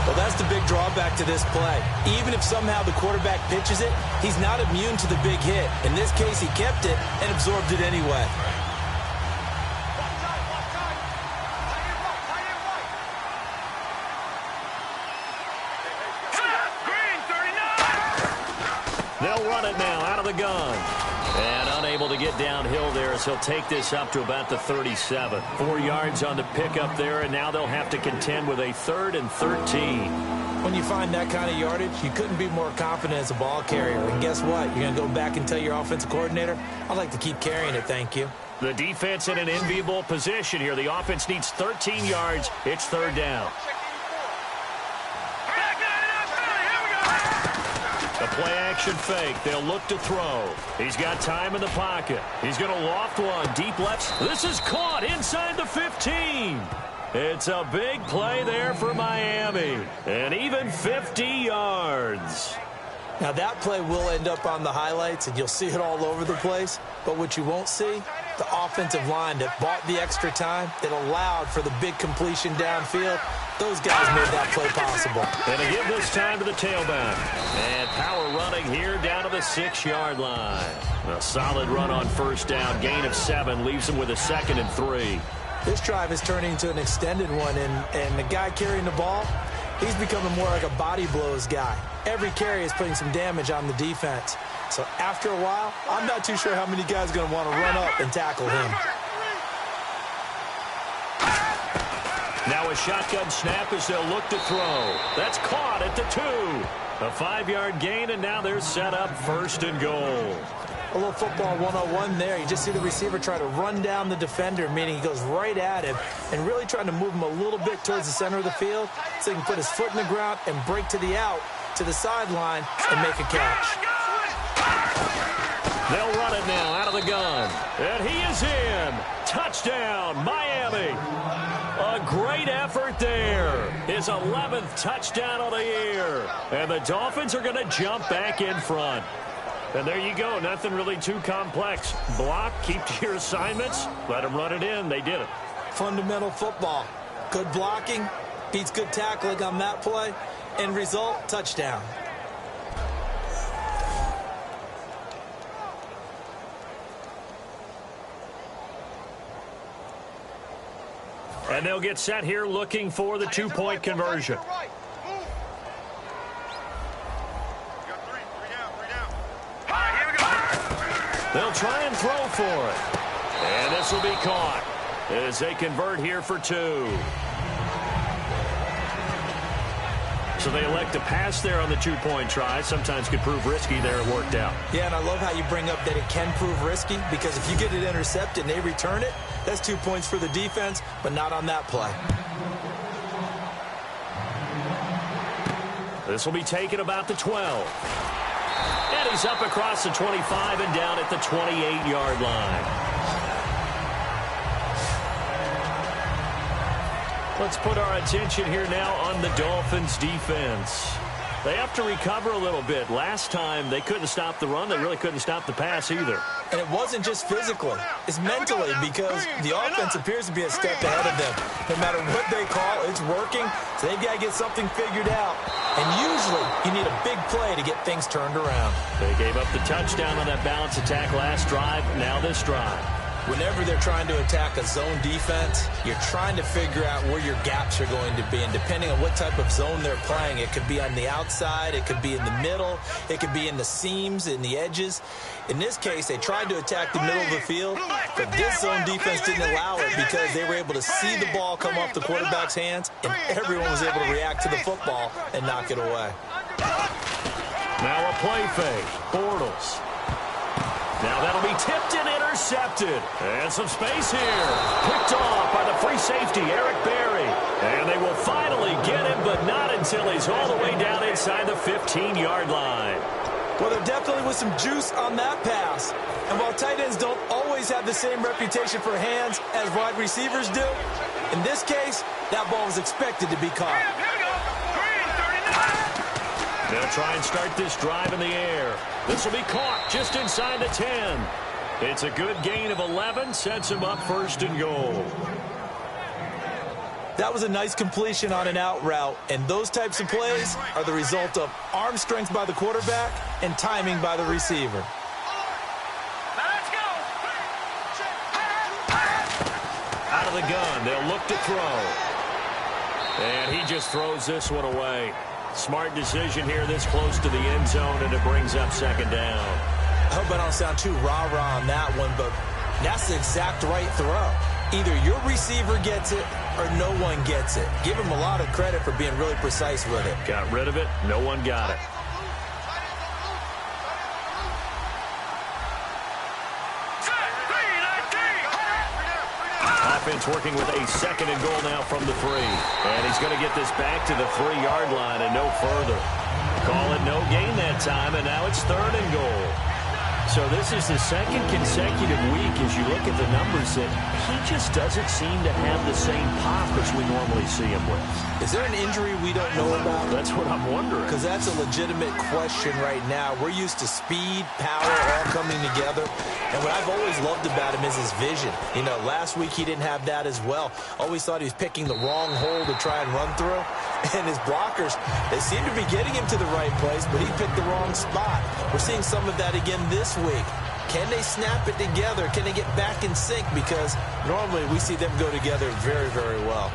Well, that's the big drawback to this play. Even if somehow the quarterback pitches it, he's not immune to the big hit. In this case, he kept it and absorbed it anyway. They'll run it now out of the gun. And unable to get downhill there as he'll take this up to about the 37. 4 yards on the pickup there, and now they'll have to contend with a 3rd and 13. When you find that kind of yardage, you couldn't be more confident as a ball carrier. And guess what? You're going to go back and tell your offensive coordinator, I'd like to keep carrying it, thank you. The defense in an enviable position here. The offense needs 13 yards. It's 3rd down. The play-action fake. They'll look to throw. He's got time in the pocket. He's going to loft one. Deep left. This is caught inside the 15. It's a big play there for Miami. And even 50 yards. Now, that play will end up on the highlights, and you'll see it all over the place. But what you won't see, the offensive line that bought the extra time, that allowed for the big completion downfield, those guys made that play possible. And to give this time to the tailback. And power running here down to the 6-yard line. A solid run on first down. Gain of 7 leaves him with a 2nd and 3. This drive is turning into an extended one, and the guy carrying the ball, he's becoming more like a body blows guy. Every carry is putting some damage on the defense. So after a while, I'm not too sure how many guys are going to want to run up and tackle him. Now a shotgun snap as they'll look to throw. That's caught at the 2. A 5-yard gain, and now they're set up 1st and goal. A little football 101 there. You just see the receiver try to run down the defender, meaning he goes right at him and really trying to move him a little bit towards the center of the field so he can put his foot in the ground and break to the out, to the sideline, and make a catch. They'll run it now out of the gun. And he is in. Touchdown, Miami. A great effort there. His 11th touchdown of the year. And the Dolphins are going to jump back in front. And there you go. Nothing really too complex. Block, keep to your assignments, let them run it in. They did it. Fundamental football. Good blocking, beats good tackling on that play. End result, touchdown. And they'll get set here looking for the two-point conversion. They'll try and throw for it. And this will be caught as they convert here for two. So they elect to pass there on the two-point try. Sometimes could prove risky there. It worked out. Yeah, and I love how you bring up that it can prove risky, because if you get it intercepted and they return it, that's 2 points for the defense, but not on that play. This will be taken about the 12. And he's up across the 25 and down at the 28-yard line. Let's put our attention here now on the Dolphins' defense. They have to recover a little bit. Last time, they couldn't stop the run. They really couldn't stop the pass either. And it wasn't just physically. It's mentally, because the offense appears to be a step ahead of them. No matter what they call, it's working. So they've got to get something figured out. And usually, you need a big play to get things turned around. They gave up the touchdown on that balance attack last drive. Now this drive. Whenever they're trying to attack a zone defense, you're trying to figure out where your gaps are going to be. And depending on what type of zone they're playing, it could be on the outside, it could be in the middle, it could be in the seams, in the edges. In this case, they tried to attack the middle of the field, but this zone defense didn't allow it because they were able to see the ball come off the quarterback's hands, and everyone was able to react to the football and knock it away. Now a play fake. Bortles. Now that'll be tipped and intercepted. And some space here. Picked off by the free safety, Eric Berry. And they will finally get him, but not until he's all the way down inside the 15-yard line. Well, there definitely was some juice on that pass. And while tight ends don't always have the same reputation for hands as wide receivers do, in this case, that ball was expected to be caught. They'll try and start this drive in the air. This will be caught just inside the 10. It's a good gain of 11, sets him up first and goal. That was a nice completion on an out route, and those types of plays are the result of arm strength by the quarterback and timing by the receiver. Out of the gun, they'll look to throw. And he just throws this one away. Smart decision here this close to the end zone, and it brings up second down. I hope I don't sound too rah-rah on that one, but that's the exact right throw. Either your receiver gets it or no one gets it. Give him a lot of credit for being really precise with it. Got rid of it. No one got it. Offense working with a second and goal now from the 3. And he's going to get this back to the 3-yard line and no further. Call it no gain that time, and now it's third and goal. So this is the second consecutive week, as you look at the numbers, that he just doesn't seem to have the same pop as we normally see him with. Is there an injury we don't know about? That's what I'm wondering. Because that's a legitimate question right now. We're used to speed, power, all coming together. And what I've always loved about him is his vision. You know, last week he didn't have that as well. Always thought he was picking the wrong hole to try and run through. And his blockers, they seem to be getting him to the right place, but he picked the wrong spot. We're seeing some of that again this week. Can they snap it together? Can they get back in sync? Because normally we see them go together very, very well.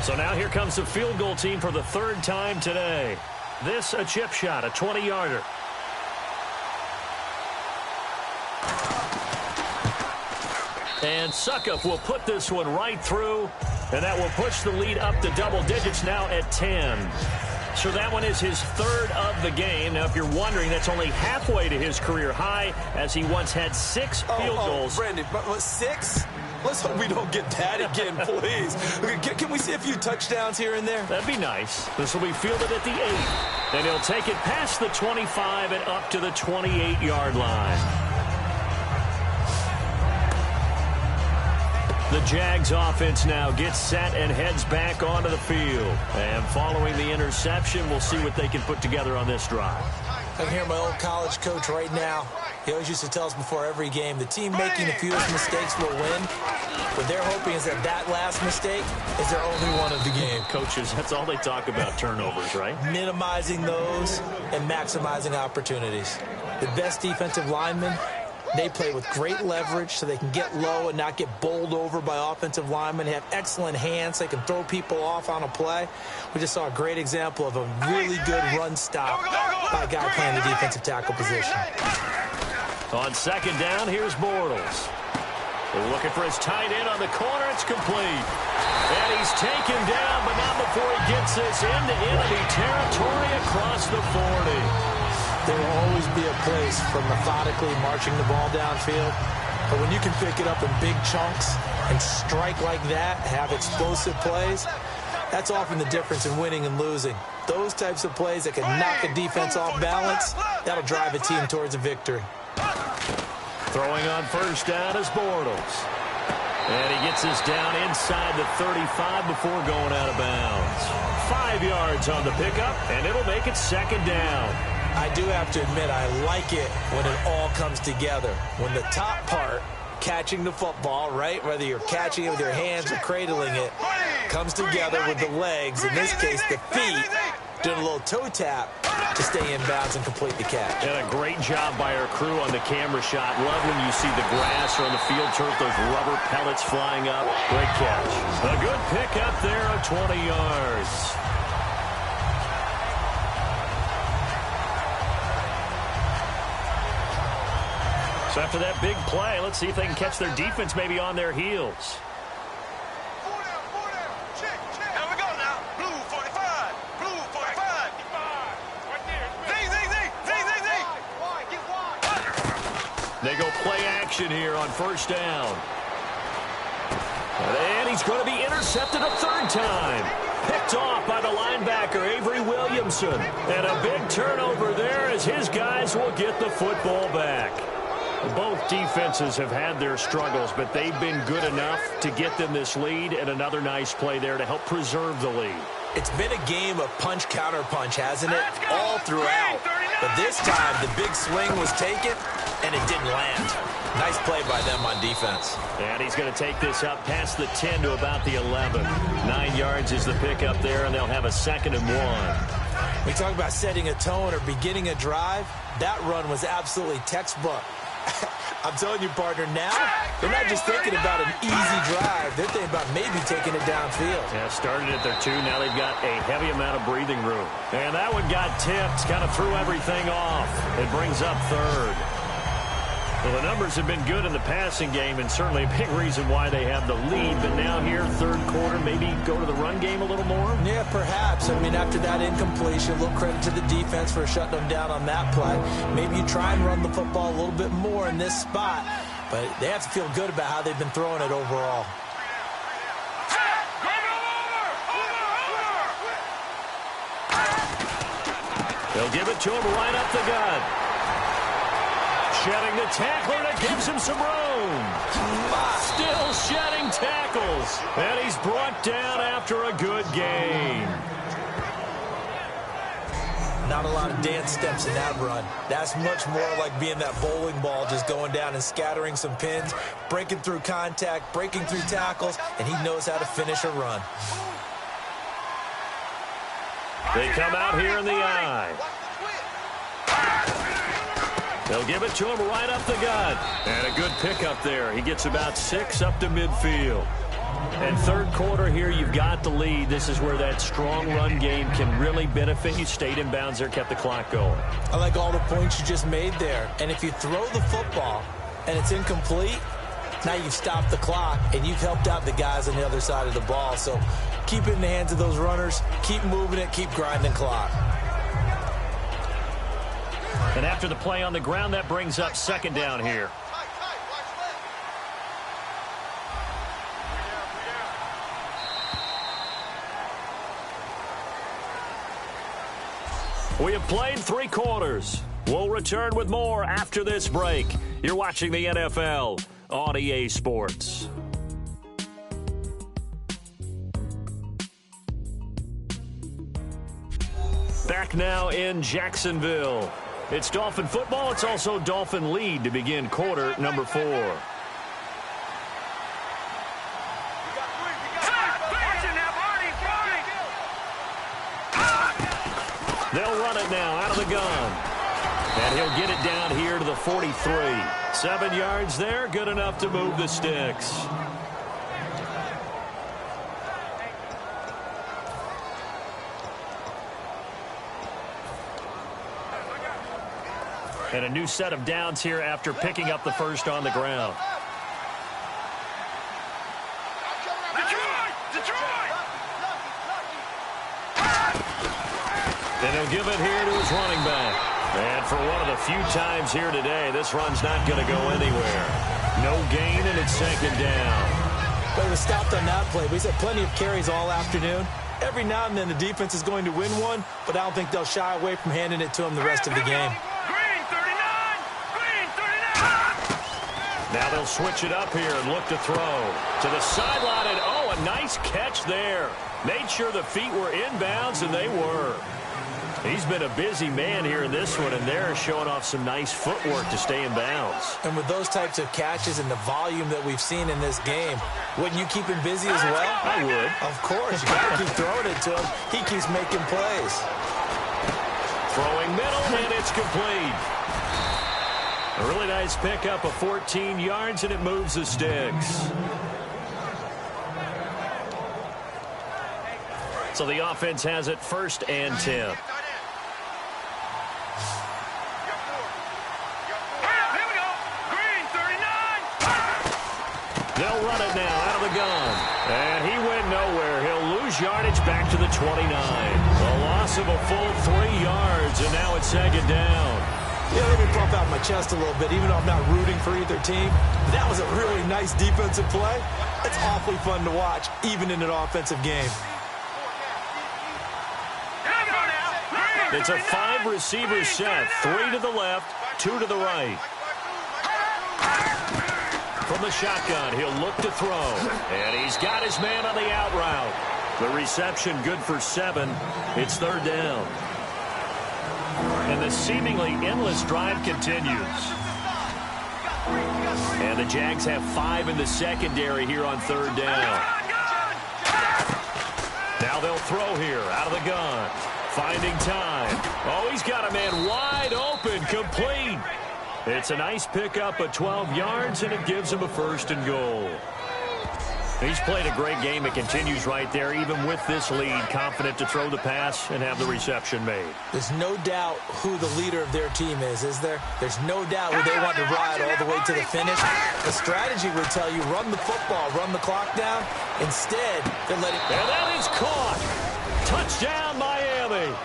So now here comes the field goal team for the third time today. This a chip shot, a 20-yarder. And Suckup will put this one right through, and that will push the lead up to double digits now at 10. So that one is his third of the game. Now, if you're wondering, that's only halfway to his career high, as he once had 6 field goals. Brandon, but 6? Let's hope we don't get that again, please. Can we see a few touchdowns here and there? That'd be nice. This will be fielded at the 8. And he'll take it past the 25 and up to the 28-yard line. The Jags offense now gets set and heads back onto the field. And following the interception, we'll see what they can put together on this drive. I can hear my old college coach right now. He always used to tell us before every game, the team making the fewest mistakes will win. What they're hoping is that last mistake is their only one of the game. Coaches, that's all they talk about, turnovers, right? Minimizing those and maximizing opportunities. The best defensive linemen, they play with great leverage so they can get low and not get bowled over by offensive linemen. They have excellent hands. They can throw people off on a play. We just saw a great example of a really good run stop by a guy playing the defensive tackle position. On second down, here's Bortles. They're looking for his tight end on the corner. It's complete. And he's taken down, but not before he gets this into enemy territory across the 40. There will always be a place for methodically marching the ball downfield. But when you can pick it up in big chunks and strike like that, have explosive plays, that's often the difference in winning and losing. Those types of plays that can knock a defense off balance, that'll drive a team towards a victory. Throwing on first down is Bortles. And he gets this down inside the 35 before going out of bounds. 5 yards on the pickup, and it'll make it second down. I do have to admit, I like it when it all comes together. When the top part, catching the football, right, whether you're catching it with your hands or cradling it, comes together with the legs, in this case the feet, doing a little toe tap to stay in bounds and complete the catch. And a great job by our crew on the camera shot. Love when you see the grass or on the field turf, those rubber pellets flying up. Great catch. A good pickup there of 20 yards. So after that big play, let's see if they can catch their defense maybe on their heels. They go play action here on first down. And he's going to be intercepted a third time. Picked off by the linebacker, Avery Williamson. And a big turnover there as his guys will get the football back. Both defenses have had their struggles, but they've been good enough to get them this lead, and another nice play there to help preserve the lead. It's been a game of punch-counter-punch, hasn't it? All throughout. But this time, the big swing was taken, and it didn't land. Nice play by them on defense. And he's going to take this up past the 10 to about the 11. 9 yards is the pickup there, and they'll have a 2nd and 1. We talk about setting a tone or beginning a drive. That run was absolutely textbook. I'm telling you, partner, now they're not just thinking about an easy drive. They're thinking about maybe taking it downfield. Yeah, started at their 2. Now they've got a heavy amount of breathing room. And that one got tipped, kind of threw everything off. It brings up 3rd. Well, the numbers have been good in the passing game, and certainly a big reason why they have the lead. But now here, 3rd quarter, maybe go to the run game a little more? Yeah, perhaps. I mean, after that incompletion, a little credit to the defense for shutting them down on that play. Maybe you try and run the football a little bit more in this spot. But they have to feel good about how they've been throwing it overall. They'll give it to him right up the gut. Shedding the tackler, and it gives him some room. Still shedding tackles. And he's brought down after a good gain. Not a lot of dance steps in that run. That's much more like being that bowling ball, just going down and scattering some pins, breaking through contact, breaking through tackles, and he knows how to finish a run. They come out here in the eye. They'll give it to him right up the gut. And a good pickup there. He gets about 6 up to midfield. And 3rd quarter here, you've got the lead. This is where that strong run game can really benefit you. Stayed in bounds there, kept the clock going. I like all the points you just made there. And if you throw the football and it's incomplete, now you've stopped the clock and you've helped out the guys on the other side of the ball. So keep it in the hands of those runners, keep moving it, keep grinding clock. And after the play on the ground, that brings up second down here. We have played 3 quarters. We'll return with more after this break. You're watching the NFL on EA Sports. Back now in Jacksonville. It's Dolphin football. It's also Dolphin lead to begin quarter number 4. They'll run it now out of the gun. And he'll get it down here to the 43. 7 yards there, good enough to move the sticks. And a new set of downs here after picking up the first on the ground. And he'll give it here to his running back. And for one of the few times here today, this run's not going to go anywhere. No gain, and it's second down. But he was stopped on that play. We've had plenty of carries all afternoon. Every now and then the defense is going to win one, but I don't think they'll shy away from handing it to him the rest of the game. Now they'll switch it up here and look to throw. To the sideline, and oh, a nice catch there. Made sure the feet were inbounds, and they were. He's been a busy man here in this one, and they're showing off some nice footwork to stay in bounds. And with those types of catches and the volume that we've seen in this game, wouldn't you keep him busy as well? I would. Of course. You got to keep throwing it to him. He keeps making plays. Throwing middle, and it's complete. A really nice pickup of 14 yards, and it moves the sticks. So the offense has it 1st and 10. They'll run it now out of the gun. And he went nowhere. He'll lose yardage back to the 29. A loss of a full 3 yards, and now it's second down. Yeah, let me pump out my chest a little bit, even though I'm not rooting for either team. But that was a really nice defensive play. It's awfully fun to watch, even in an offensive game. It's a 5-receiver set. 3 to the left, 2 to the right. From the shotgun, he'll look to throw. And he's got his man on the out route. The reception good for 7. It's 3rd down. And the seemingly endless drive continues. And the Jags have 5 in the secondary here on 3rd down. Now they'll throw here out of the gun. Finding time. Oh, he's got a man wide open, complete. It's a nice pickup of 12 yards, and it gives him a 1st and goal. He's played a great game. It continues right there, even with this lead, confident to throw the pass and have the reception made. There's no doubt who the leader of their team is there? There's no doubt who they want to ride all the way to the finish. The strategy would tell you, run the football, run the clock down. Instead, they're letting... And that is caught. Touchdown, Miami.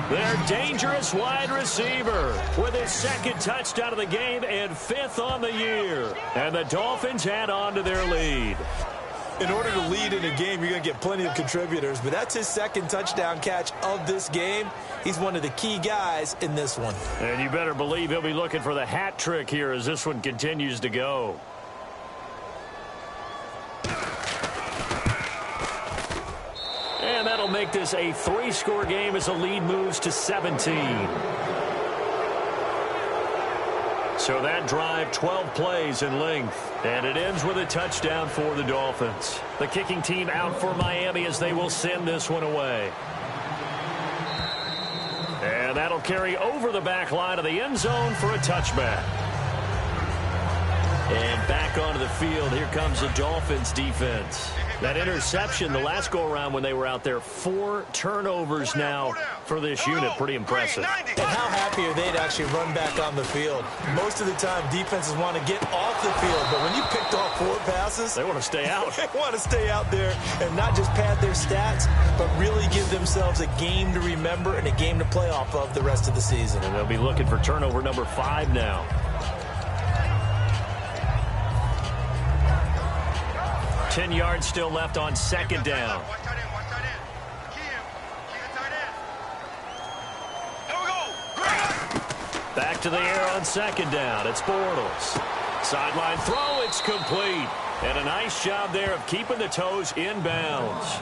Their dangerous wide receiver with his 2nd touchdown of the game and 5th on the year. And the Dolphins add on to their lead. In order to lead in a game, you're going to get plenty of contributors, but that's his 2nd touchdown catch of this game. He's one of the key guys in this one. And you better believe he'll be looking for the hat trick here as this one continues to go. And that'll make this a 3-score game as the lead moves to 17. So that drive, 12 plays in length. And it ends with a touchdown for the Dolphins. The kicking team out for Miami as they will send this one away. And that'll carry over the back line of the end zone for a touchback. And back onto the field, here comes the Dolphins defense. That interception the last go-around when they were out there, 4 turnovers now for this unit. Pretty impressive. And how happy are they to actually run back on the field? Most of the time, defenses want to get off the field, but when you picked off 4 passes, they want to stay out. They want to stay out there and not just pad their stats, but really give themselves a game to remember and a game to play off of the rest of the season. And they'll be looking for turnover number 5 now. 10 yards still left on 2nd down. Back to the air on 2nd down. It's Bortles. Sideline throw, it's complete. And a nice job there of keeping the toes in bounds.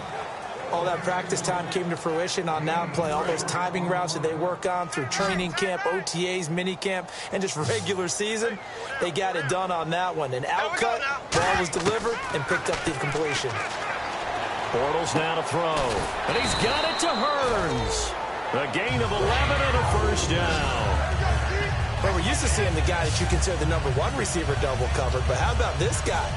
All that practice time came to fruition on that play. All those timing routes that they work on through training camp, OTAs, minicamp, and just regular season, they got it done on that one. An outcut, ball was delivered, and picked up the completion. Bortles now to throw. And he's got it to Hearns. A gain of 11 and a first down. Well, we're used to seeing the guy that you consider the number 1 receiver double covered, but how about this guy?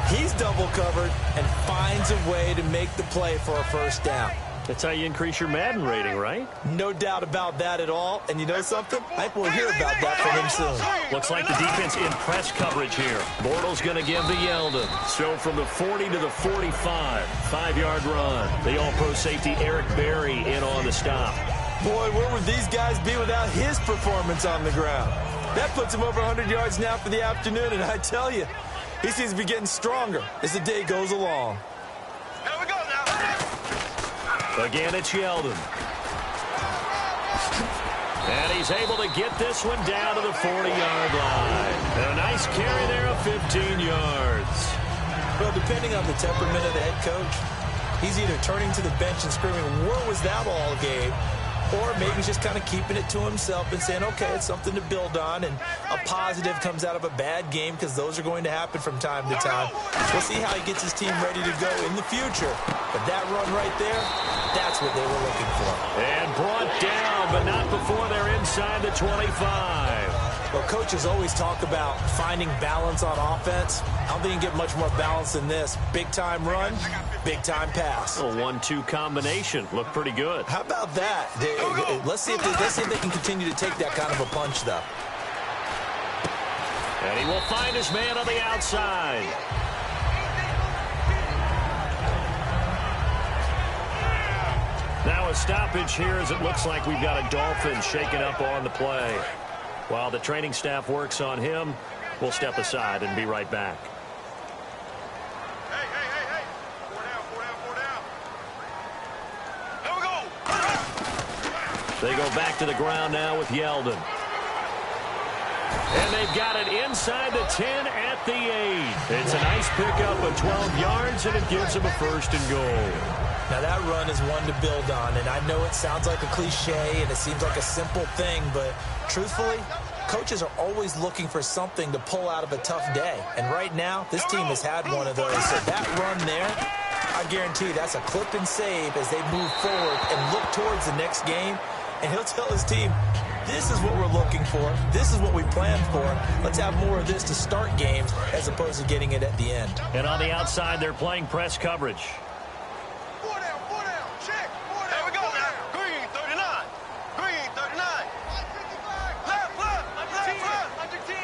He's double covered and finds a way to make the play for a first down. That's how you increase your Madden rating, right? No doubt about that at all. And you know something? I think we'll hear about that from him soon. Looks like the defense in press coverage here. Bortles going to give to Yeldon. So from the 40 to the 45, 5-yard run. The all-pro safety Eric Berry in on the stop. Boy, where would these guys be without his performance on the ground? That puts him over 100 yards now for the afternoon, and I tell you, he seems to be getting stronger as the day goes along. Here we go now. Again, it's Yeldon. And he's able to get this one down to the 40-yard line. And a nice carry there of 15 yards. Well, depending on the temperament of the head coach, he's either turning to the bench and screaming, "Where was that all game?" Or maybe he's just kind of keeping it to himself and saying, okay, it's something to build on, and a positive comes out of a bad game because those are going to happen from time to time. We'll see how he gets his team ready to go in the future. But that run right there, that's what they were looking for. And brought down, but not before they're inside the 25. Well, coaches always talk about finding balance on offense. I don't think you can get much more balance than this. Big-time run, big-time pass. A 1-2 combination. Looked pretty good. How about that? Let's see if they can continue to take that kind of a punch, though. And he will find his man on the outside. Now a stoppage here as it looks like we've got a Dolphin shaken up on the play. While the training staff works on him, we'll step aside and be right back. Hey. 4 down. Here we go. They go back to the ground now with Yeldon. And they've got it inside the 10 at the 8. It's a nice pickup of 12 yards, and it gives them a 1st and goal. Now, that run is one to build on, and I know it sounds like a cliche and it seems like a simple thing, but truthfully, coaches are always looking for something to pull out of a tough day. And right now, this team has had one of those. So that run there, I guarantee that's a clip and save as they move forward and look towards the next game. And he'll tell his team, this is what we're looking for. This is what we planned for. Let's have more of this to start games as opposed to getting it at the end. And on the outside, they're playing press coverage. 4 down. Check. 4 down. Here we go now. Green 39. Green 39. Left. Under 10.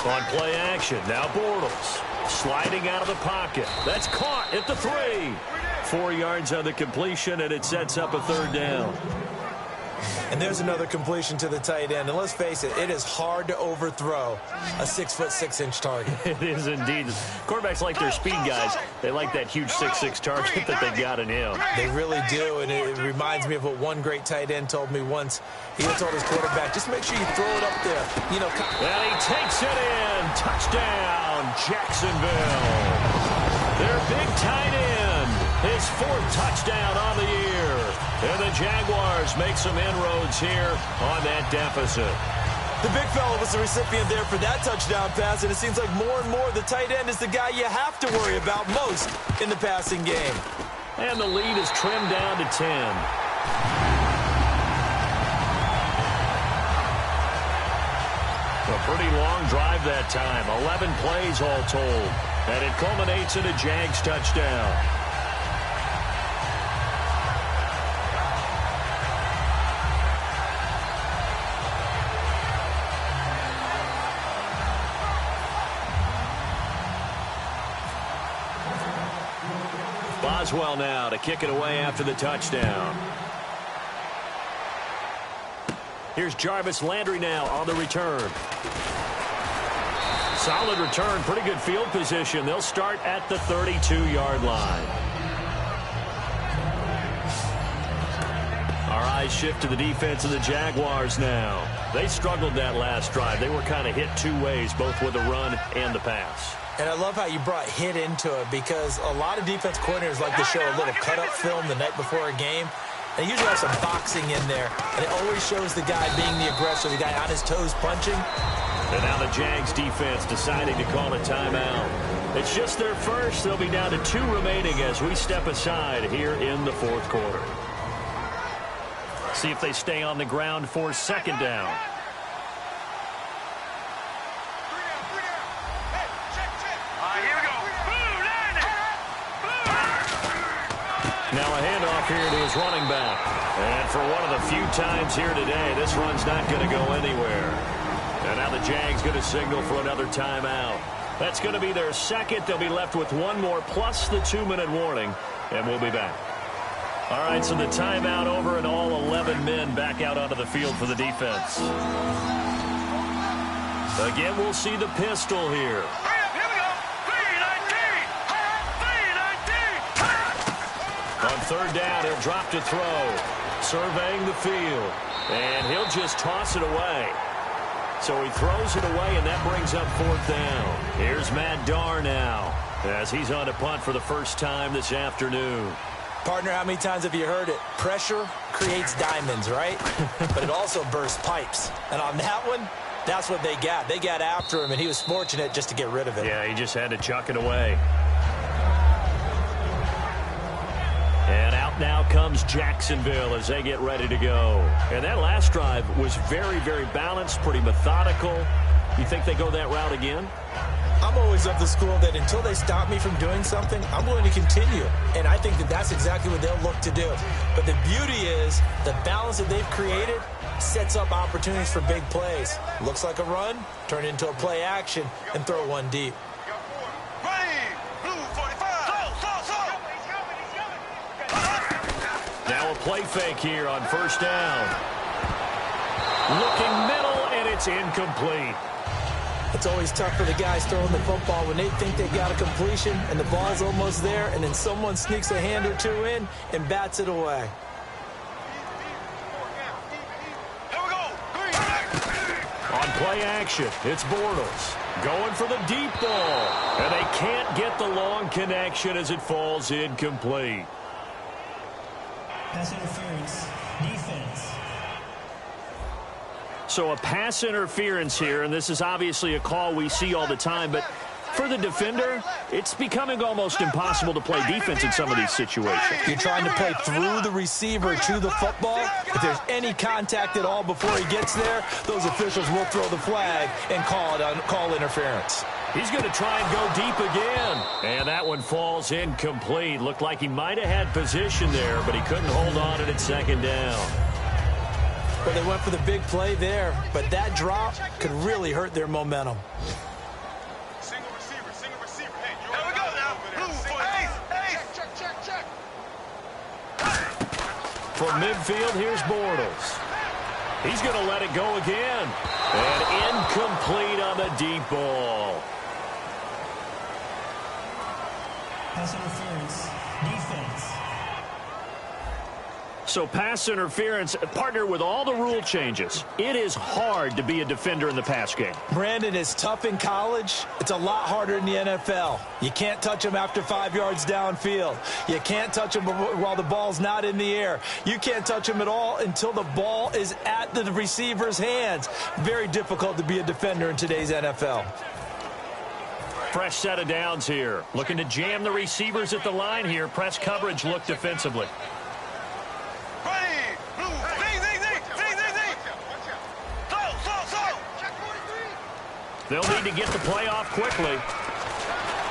On play action, now Bortles. Sliding out of the pocket. That's caught at the 3. 4 yards on the completion, and it sets up a 3rd down. And there's another completion to the tight end. And let's face it, it is hard to overthrow a 6'6" target. It is indeed. Quarterbacks like their speed guys. They like that huge 6'6" target that they got in him. They really do, and it reminds me of what one great tight end told me once. He told his quarterback, just make sure you throw it up there. You know, and he takes it in. Touchdown, Jacksonville. Their big tight end. His 4th touchdown on the year. And the Jaguars make some inroads here on that deficit. The big fella was the recipient there for that touchdown pass, and it seems like more and more the tight end is the guy you have to worry about most in the passing game. And the lead is trimmed down to 10. A pretty long drive that time. 11 plays all told. And it culminates in a Jags touchdown. Boswell now to kick it away after the touchdown. Here's Jarvis Landry now on the return. Solid return, pretty good field position. They'll start at the 32-yard line. Our eyes shift to the defense of the Jaguars now. They struggled that last drive. They were kind of hit two ways, both with the run and the pass. And I love how you brought hit into it, because a lot of defense coordinators like to show a little cut-up film the night before a game. They usually have some boxing in there, and it always shows the guy being the aggressor, the guy on his toes punching. And now the Jags defense deciding to call a timeout. It's just their first. They'll be down to 2 remaining as we step aside here in the fourth quarter. See if they stay on the ground for second down. Now a handoff here to his running back. And for one of the few times here today, this run's not going to go anywhere. And now the Jags going to signal for another timeout. That's going to be their second. They'll be left with one more plus the 2-minute warning. And we'll be back. All right, so the timeout over and all 11 men back out onto the field for the defense. Again, we'll see the pistol here. On third down, he'll drop to throw. Surveying the field. And he'll just toss it away. So he throws it away, and that brings up fourth down. Here's Matt Darr now, as he's on to punt for the first time this afternoon. Partner, how many times have you heard it? Pressure creates diamonds, right? But it also bursts pipes. And on that one, that's what they got. They got after him, and he was fortunate just to get rid of it. Yeah, he just had to chuck it away. And out now comes Jacksonville as they get ready to go. And that last drive was very, very balanced, pretty methodical. You think they go that route again? I'm always of the school that until they stop me from doing something, I'm going to continue. And I think that that's exactly what they'll look to do. But the beauty is the balance that they've created sets up opportunities for big plays. Looks like a run, turn into a play action, and throw one deep. Now a play fake here on first down. Looking middle, and it's incomplete. It's always tough for the guys throwing the football when they think they got a completion and the ball's almost there, and then someone sneaks a hand or two in and bats it away. On play action, it's Bortles going for the deep ball, and they can't get the long connection as it falls incomplete. Pass interference, defense. So a pass interference here, and this is obviously a call we see all the time, but for the defender, it's becoming almost impossible to play defense in some of these situations. You're trying to play through the receiver to the football. If there's any contact at all before he gets there, those officials will throw the flag and call interference. He's going to try and go deep again. And that one falls incomplete. Looked like he might have had position there, but he couldn't hold on to it at second down. Well, they went for the big play there, but that drop could really hurt their momentum. Single receiver. Hey, there we go now. Blue for ace. Check. From midfield, here's Bortles. He's going to let it go again. And incomplete on the deep ball. Pass interference, defense. So pass interference, partner, with all the rule changes, it is hard to be a defender in the pass game. Brandon, is tough in college. It's a lot harder in the NFL. You can't touch him after 5 yards downfield. You can't touch him while the ball's not in the air. You can't touch him at all until the ball is at the receiver's hands. Very difficult to be a defender in today's NFL. Fresh set of downs here. Looking to jam the receivers at the line here. Press coverage look defensively. They'll need to get the play off quickly.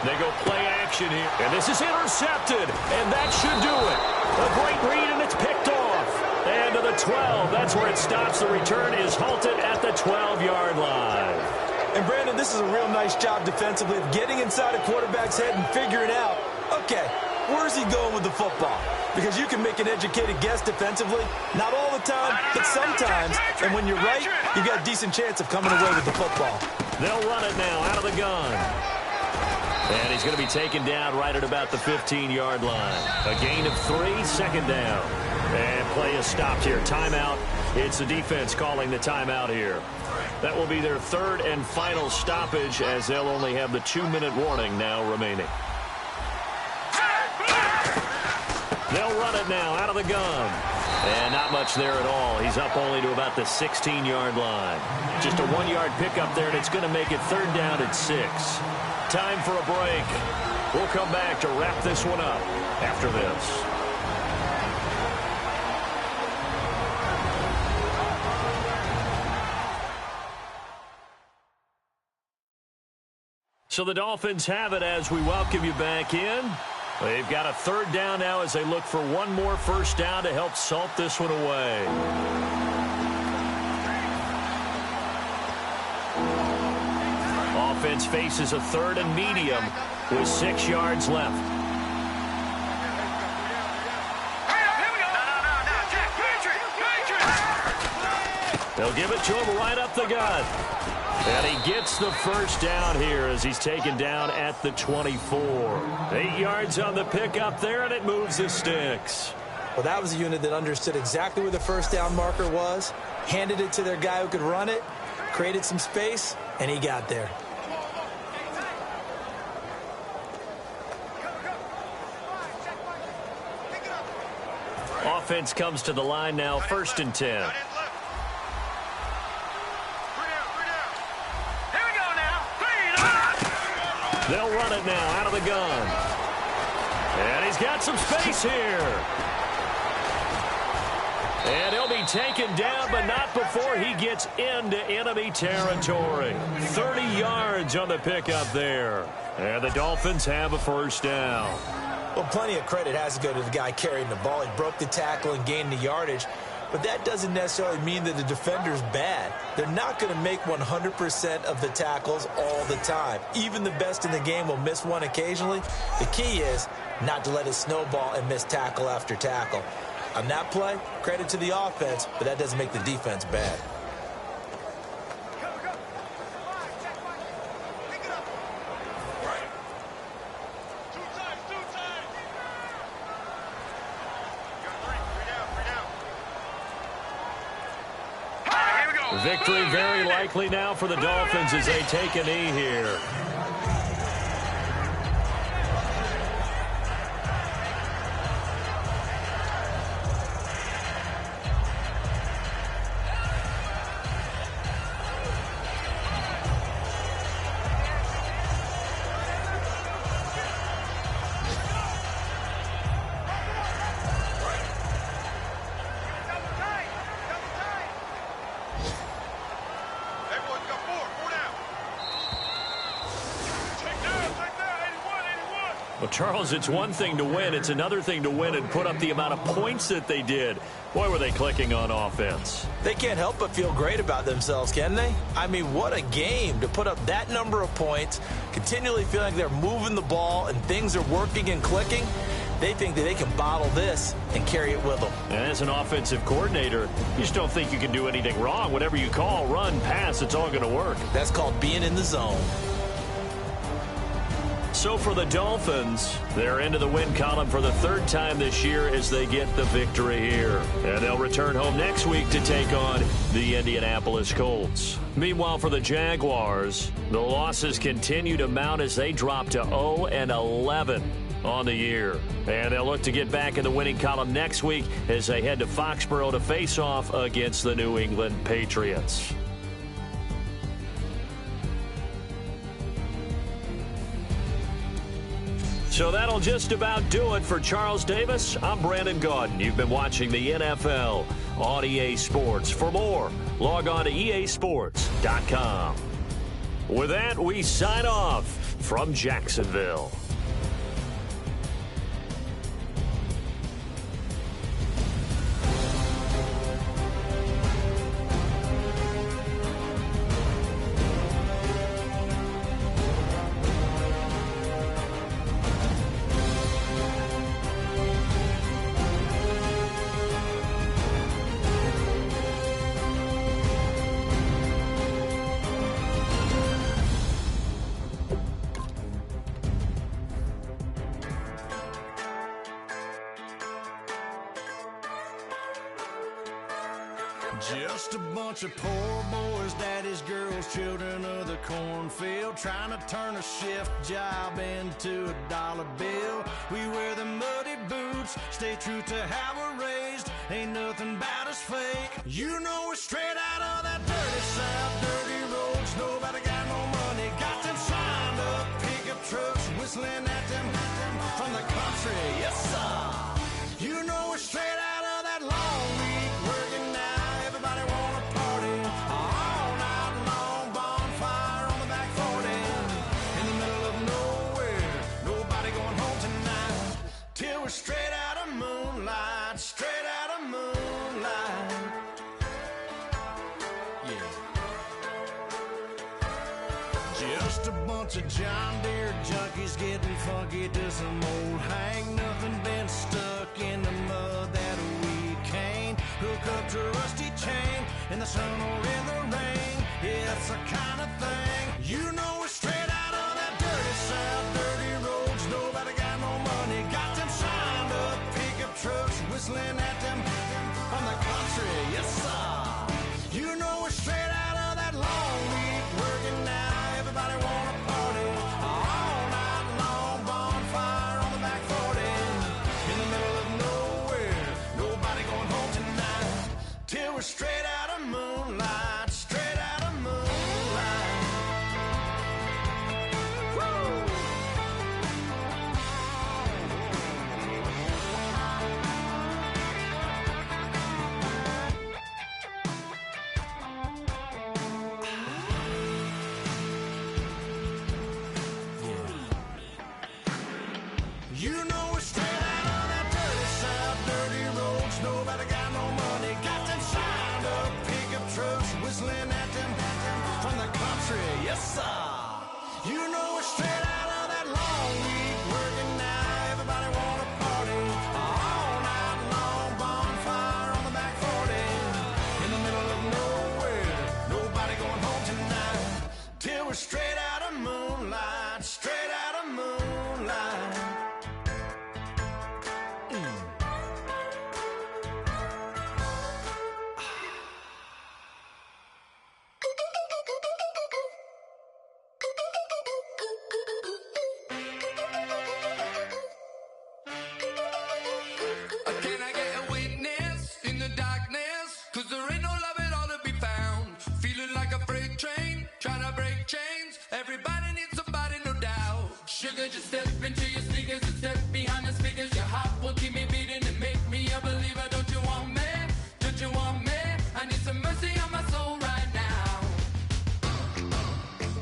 They go play action here. And this is intercepted. And that should do it. A great read, and it's picked off. And to the 12. That's where it stops. The return is halted at the 12-yard line. And, Brandon, this is a real nice job defensively of getting inside a quarterback's head and figuring out, okay, where's he going with the football? Because you can make an educated guess defensively. Not all the time, but sometimes. And when you're right, you've got a decent chance of coming away with the football. They'll run it now out of the gun. And he's going to be taken down right at about the 15-yard line. A gain of 3, second down. And play is stopped here. Timeout. It's the defense calling the timeout here. That will be their third and final stoppage, as they'll only have the 2-minute warning now remaining. They'll run it now out of the gun. And not much there at all. He's up only to about the 16-yard line. Just a 1-yard pickup there, and it's going to make it third down at 6. Time for a break. We'll come back to wrap this one up after this. So the Dolphins have it as we welcome you back in. They've got a third down now as they look for one more first down to help salt this one away. Offense faces a third and medium with 6 yards left. They'll give it to him right up the gut. And he gets the first down here as he's taken down at the 24. 8 yards on the pickup there, and it moves the sticks. Well, that was a unit that understood exactly where the first down marker was, handed it to their guy who could run it, created some space, and he got there. Offense comes to the line now, 1st and 10. They'll run it now out of the gun. And he's got some space here. And he'll be taken down, but not before he gets into enemy territory. 30 yards on the pickup there. And the Dolphins have a first down. Well, plenty of credit has to go to the guy carrying the ball. He broke the tackle and gained the yardage. But that doesn't necessarily mean that the defender's bad. They're not going to make 100% of the tackles all the time. Even the best in the game will miss one occasionally. The key is not to let it snowball and miss tackle after tackle. On that play, credit to the offense, but that doesn't make the defense bad. Victory very likely now for the Dolphins as they take a knee here. Well, Charles, it's one thing to win. It's another thing to win and put up the amount of points that they did. Boy, were they clicking on offense. They can't help but feel great about themselves, can they? I mean, what a game to put up that number of points, continually feeling like they're moving the ball and things are working and clicking. They think that they can bottle this and carry it with them. And as an offensive coordinator, you just don't think you can do anything wrong. Whatever you call, run, pass, it's all going to work. That's called being in the zone. So for the Dolphins, they're into the win column for the third time this year as they get the victory here. And they'll return home next week to take on the Indianapolis Colts. Meanwhile, for the Jaguars, the losses continue to mount as they drop to 0-11 on the year. And they'll look to get back in the winning column next week as they head to Foxborough to face off against the New England Patriots. So that'll just about do it for Charles Davis. I'm Brandon Gaudin. You've been watching the NFL on EA Sports. For more, log on to easports.com. With that, we sign off from Jacksonville. Just a bunch of poor boys, daddies, girls, children of the cornfield, trying to turn a shift job into a dollar bill. We wear the muddy boots, stay true to how we're raised. Ain't nothing about us fake. You know we're straight out of that dirty South, dirty roads. Nobody got no money, got them signed up pickup trucks, whistling at them from the country. Yes, sir. You know we're straight out of that long week working now. Everybody wanna party all night long, bonfire on the back 40 in the middle of nowhere. Nobody going home tonight till we're straight out of moonlight, straight out of moonlight. Yeah. Just a bunch of John Deere junkies getting funky to some old hang. Nothing been stuck in the mud that we can't hook up to a rusty chain in the sun or in the rain. Yeah, it's the kind of thing. You know we're straight out of that dirty South, dirty roads. Nobody got no money, got them signed up pickup trucks, whistling at them from the country. Yes, sir. You know we're straight out of that long week working now. Everybody wanna party all night long, bonfire on the back 40 in the middle of nowhere. Nobody going home tonight till we're straight out of moonlight, straight out of moonlight. Woo! You know we're straight out of that dirty South, dirty roads. Nobody got no money, got them signed up pickup trucks, whistling at them from the country. Yes, sir. You know we're straight out of that long week working now. Everybody wanna party all night long, bonfire on the back 40 in the middle of nowhere. Nobody going home tonight till we're straight out of moonlight, straight out of moonlight. Can I get a witness in the darkness? 'Cause there ain't no love at all to be found. Feeling like a freight train, trying to break chains. Everybody needs somebody, no doubt. Sugar, just step into your sneakers and step behind the speakers. Your heart will keep me beating and make me a believer. Don't you want me? Don't you want me? I need some mercy on my soul right now.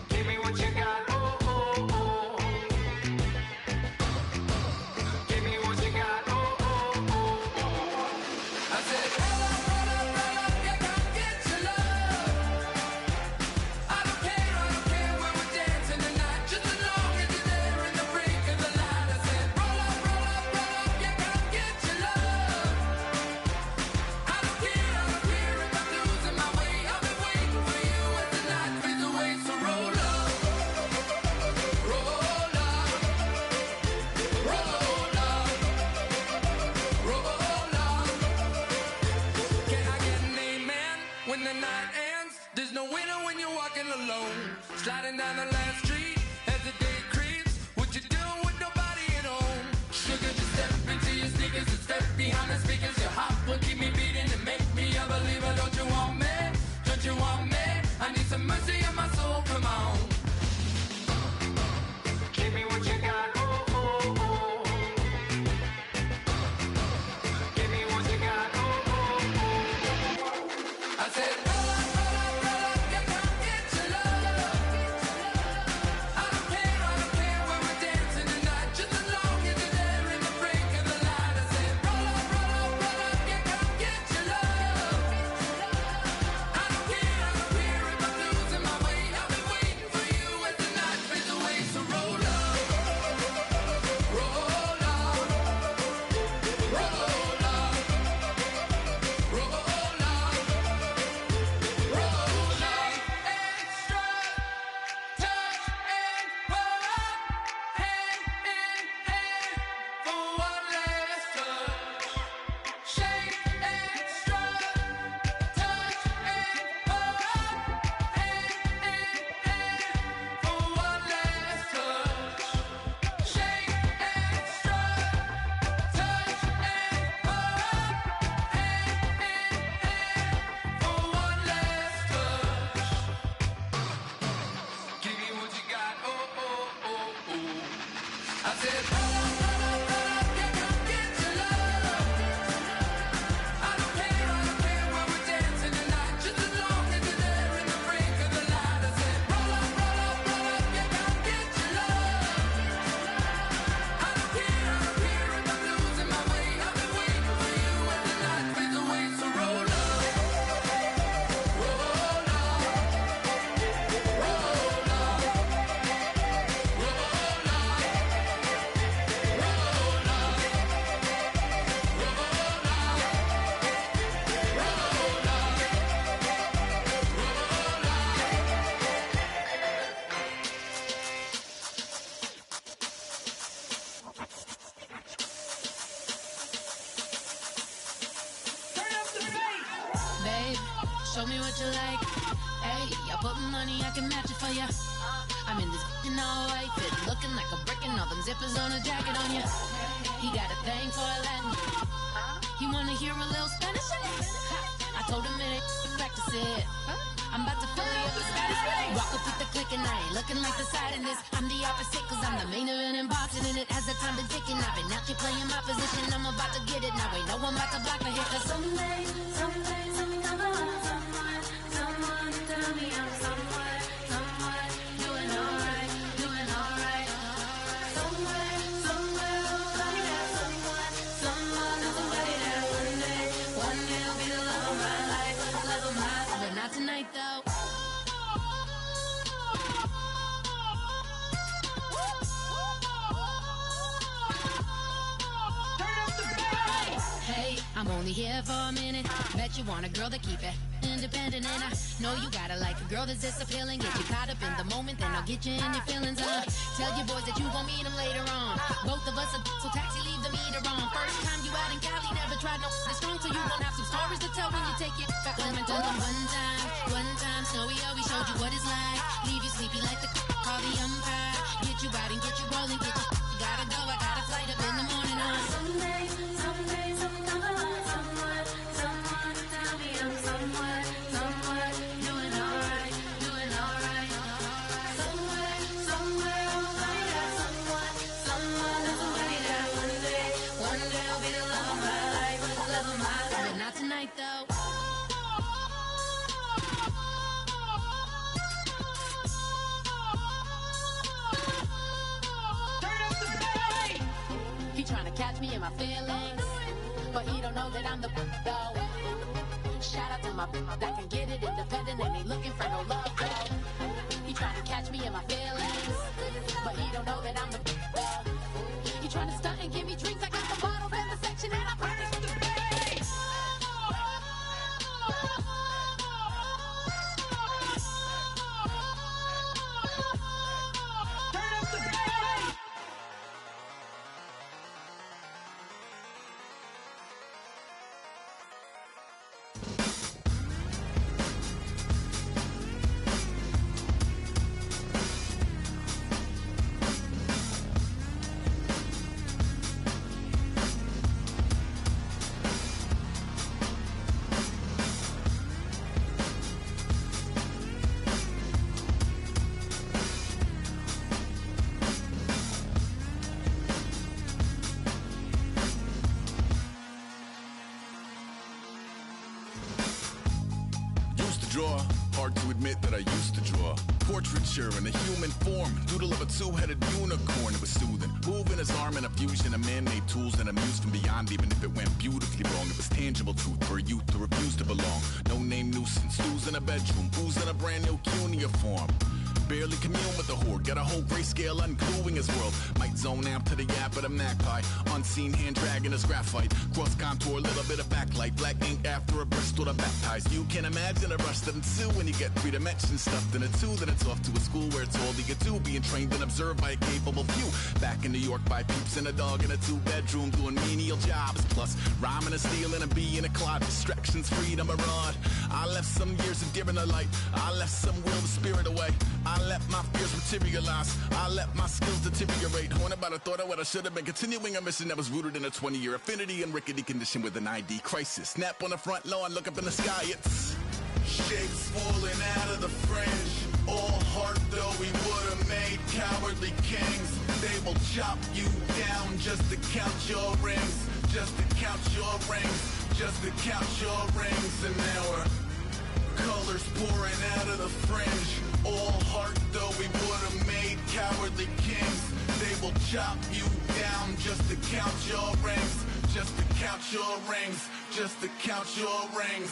Give me what you got, oh, oh, oh. Give me what you got, oh, oh, oh, oh. I said, roll up, yeah, come get your love. I don't care when we're dancing tonight, just as long as you're there in the break of the light. I said, roll up, yeah, come get your love. I don't care if I'm losing my way. I've been waiting for you as the night fades away. So roll up, roll up, roll up, roll up. Can I get an amen when the night ends? There's no winner when you're walking alone. Sliding down the last street as the day creeps. What you doing with nobody at home? Sugar, just step into your sneakers and step behind the speakers. Your heart will keep me beating and make me a believer. Don't you want me? Don't you want me? I need some mercy on my soul, come on. Give me what you got, oh, oh, oh. Give me what you got, oh, oh, oh. I said, roll up, yeah, come get your love. said, roll up, yeah, come get your love. I don't care where we're dancing tonight, just as long as you're there in the brink of the light. I said, roll up, yeah, come get your love. I don't care if I'm losing my way. I've been waiting for you as the night fades away. So roll up, roll up, roll up, roll Babe, show me what you like. Hey, I put money, I can match it for ya. I'm in this all white fit, looking like a brick and all them zippers on a jacket on ya. He got a thing for a Latin. He wanna hear a little Spanish? I told him it ain't practice it. I'm about to fully up the status. Rock up with the click and I ain't looking like the side in this. I'm the opposite cause I'm the main event and boxing in it. As the time been ticking, I've been out here playing my position. I'm about to get it now. Ain't no one about to block the hit. Cause someday, someone come along. Someone tell me I'm somewhere, doing alright, doing alright. Somewhere, somebody that someone is somebody that one day will be the love of my life, love of my life. But not tonight though. Hey, I'm only here for a minute. Bet you want a girl to keep it independent, and I know you gotta like a girl that's this appealing. Get you caught up in the moment, then I'll get you in your feelings. Tell your boys that you gon' meet them later on. Both of us are so taxi, leave the meter on. First time you out in Cali, never tried no this strong, so you gon' have some stories to tell when you take it back home and tell them one time, Snowy always showed you what it's like. Leave you sleepy like the call the umpire. Get you out and get you rolling, get you gotta go. I got a flight up in the morning on someday, someone come along. Someone tell me I'm somewhere, doing alright, doing alright. Somewhere, somebody that someone is somebody that one day will be the love of my life, love of my life. But not tonight though. He tryna catch me in my feelings, but he don't know that I'm the though. Shout out to my that can get it independent and ain't looking for no love though. He tryna catch me in my feelings, but he don't know that I'm the though. He tryna stunt and give me drinks. I got the bottles in the section and I promise to pay. Draw. Hard to admit that I used to draw. Portraiture in a human form. Doodle of a two-headed unicorn. It was soothing. Moving his arm in a fusion of man-made tools and amused from beyond. Even if it went beautifully wrong, it was tangible truth for a youth who refused to belong. No-name nuisance. Stews in a bedroom. Booze in a brand new cuneiform. Barely commune with the horde. Got a whole grayscale ungluing his world. Might zone out to the yap of the magpie. Unseen hand dragging his graphite. Cross contour, little bit of backlight. Black ink after a Bristol to baptize. You can imagine a rush that ensue when you get 3 dimensions stuffed in a 2. Then it's off to a school where it's all you get to. Being trained and observed by a capable few. Back in New York by peeps and a dog in a 2-bedroom. Doing menial jobs. Plus rhyming and stealing and being a clod. Distractions, freedom, a rod. I left some years of giving a light. I left some will, the spirit away. I let my fears materialize. I let my skills deteriorate. Horn about a thought of what I should have been. Continuing a mission that was rooted in a 20-year affinity and rickety condition with an ID crisis. Snap on the front lawn, look up in the sky. It's Shapes falling out of the fringe. All heart though we would've made cowardly kings. They will chop you down just to count your rings. Just to count your rings. Just to count your rings. And now we're colors pouring out of the fringe. All heart though we would've made cowardly kings. They will chop you down just to count your rings. Just to count your rings. Just to count your rings.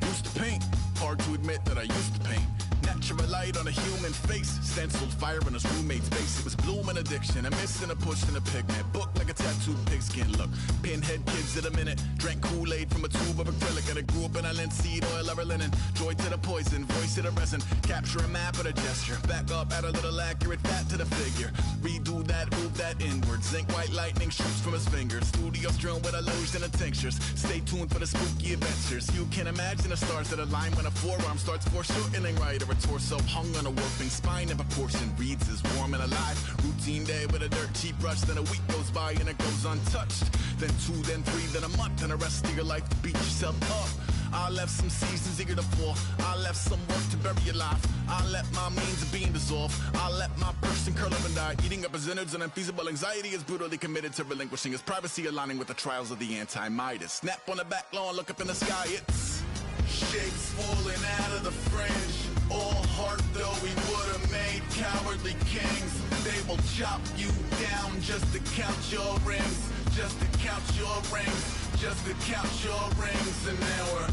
Used to paint, hard to admit that I used to paint. Natural light on a human face, stenciled fire in his roommate's face. It was blooming addiction, a miss and a push and a pigment. Book like a tattooed pigskin look. Pinhead kids in a minute, drank Kool-Aid from a tube of acrylic. And I grew up in a linseed oil ever linen. Joy to the poison, voice to the resin. Capture a map of a gesture. Back up, add a little accurate fat to the figure. Redo that, move that inward. Zinc white lightning shoots from his fingers. Studio strewn with a lotion and tinctures. Stay tuned for the spooky adventures. You can imagine the stars that align when a forearm starts foreshortening right. Or a torso hung on a warping spine in proportion. Reads as warm and alive. Routine day with a dirt cheap brush. Then a week goes by and it goes untouched. Then 2, then 3, then a month. And the rest of your life to beat yourself up. I left some seasons eager to fall. I left some work to bury your life. I let my means of being dissolved. I let my person curl up and die. Eating up his innards and unfeasible anxiety is brutally committed to relinquishing his privacy, aligning with the trials of the anti-Midas. Snap on the back lawn, look up in the sky. It's shapes falling out of the fringe. All heart though we would've made cowardly kings. They will chop you down just to count your rings. Just to count your rings. Just to count your rings. And now we're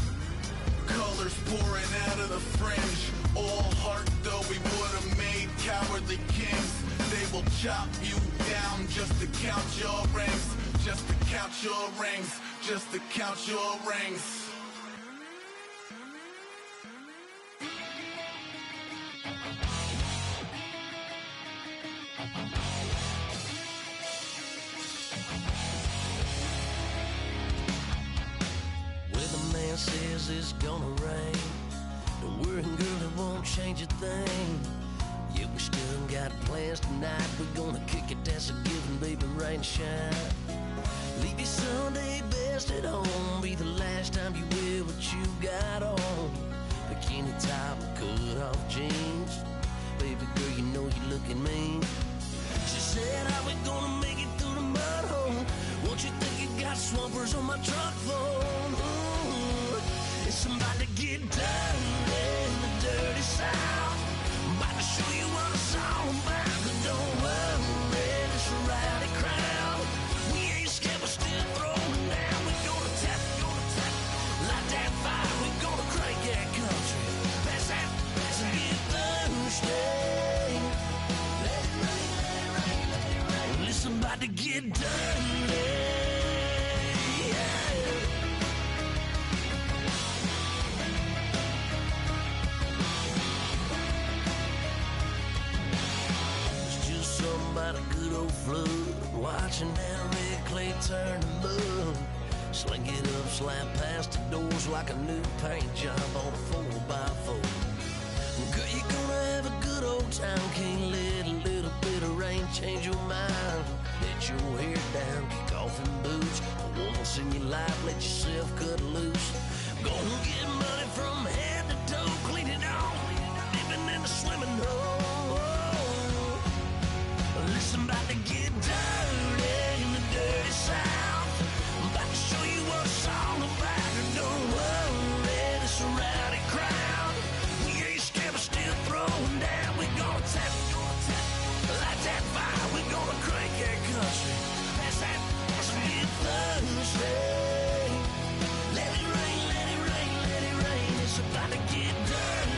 colors pouring out of the fringe. All heart though we would've made cowardly kings. They will chop you down just to count your rings. Just to count your rings. Just to count your rings. Man says it's gonna rain. Don't worry, girl, it won't change a thing. Yeah, we still got plans tonight. We're gonna kick it, that's a given, baby, rain and shine. Leave your Sunday best at home. Be the last time you wear what you got on. Bikini top and cut off jeans. Baby girl, you know you're looking mean. She said, how we gonna make it through the mud hole? Won't you think you got swampers on my truck phone? It's about to get dirty in the dirty South. I'm about to show you what it's all about. But don't worry, it's a rowdy crowd. We ain't scared, we're still throwing down. We're gonna tap, light that fire. We're gonna crank that country. Pass and get thirsty. Let it rain, let it rain, let it rain. Listen, about to get dirty. About a good old flood, watching that red clay turn to mud. Sling it up, slap past the doors like a new paint job on a 4x4. Girl, you're gonna have a good old time. Can't let a little bit of rain change your mind. Let your hair down, kick off in boots. Once in your life, let yourself cut loose. Gonna get money from head to toe, clean it off, living in a swimming hole. Listen, about to get dirty in the dirty South. I'm about to show you what it's all about. And don't worry, it's a rowdy crowd. We ain't scared, we're still throwing down. We're gonna tap, light that fire. We're gonna crank that country. Pass that, and get thirsty. Let it rain, let it rain, let it rain. It's about to get dirty.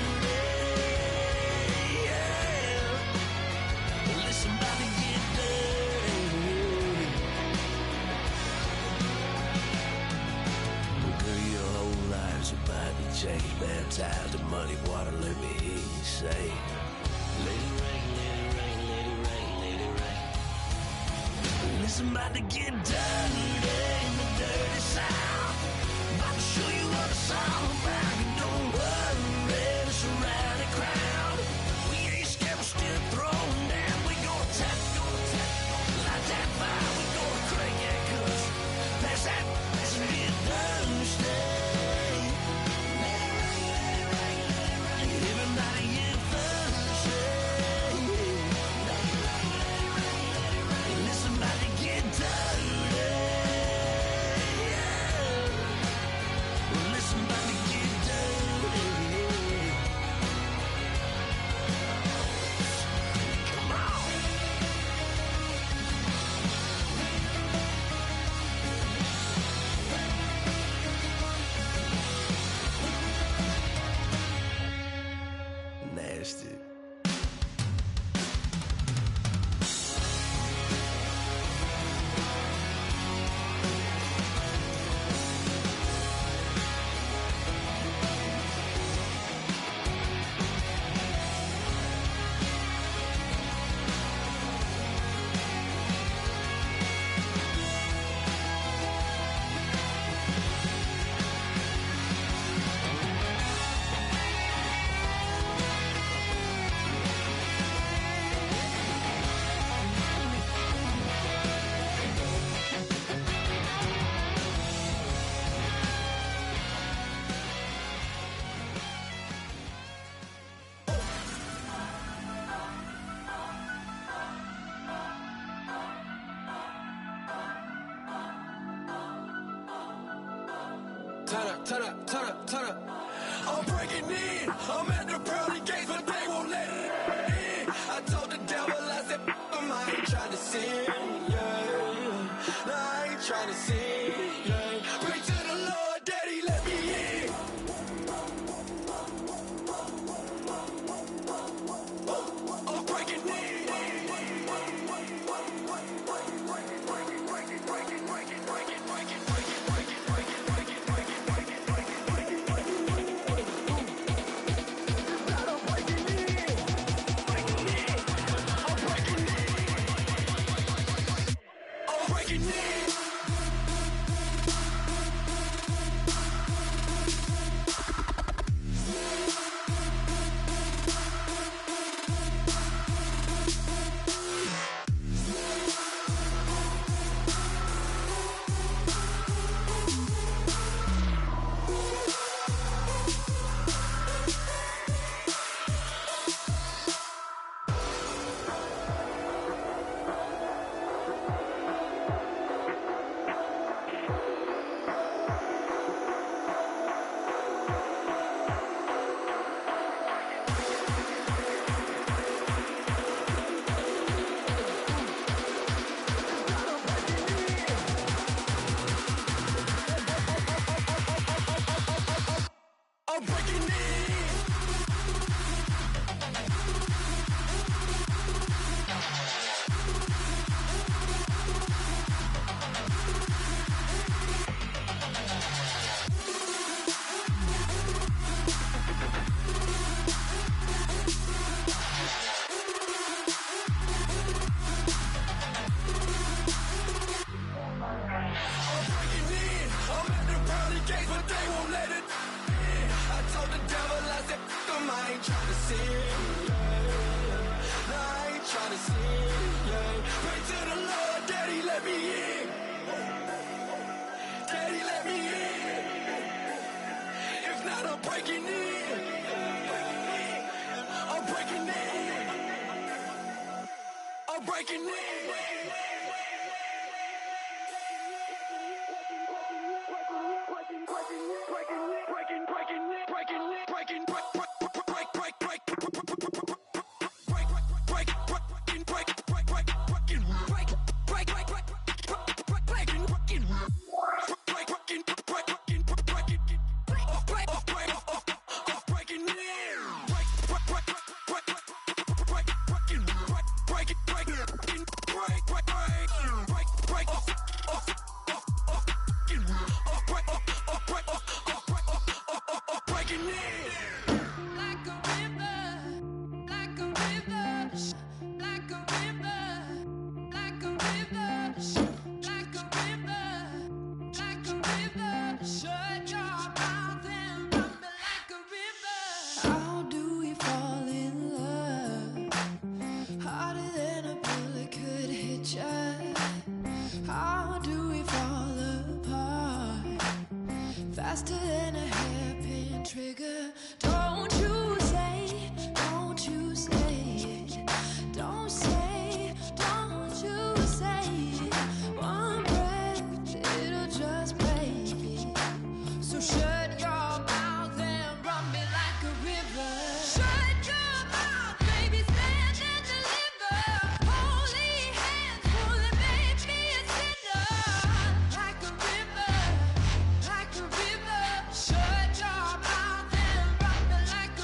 Change, baptized in muddy water, let me hear you say, let it rain, let it rain, let it rain, let it rain. Listen, about to get dirty in the dirty South. About to show you what it's all about. And don't worry, it's a rowdy crowd. We ain't scared, we're still throwing down. We gonna tap, light that fire. We gonna crank that country. Pass that, and get thirsty. Turn up, turn up, turn up, turn up. I'm breaking in. I'm at the pearly gates, but they won't let it in. I told the devil, I said, I ain't trying to sin, yeah. No, I ain't trying to sin, yeah. Pray to the Lord, Daddy, let me in. I'm breaking in. Shut your mouth and run me like a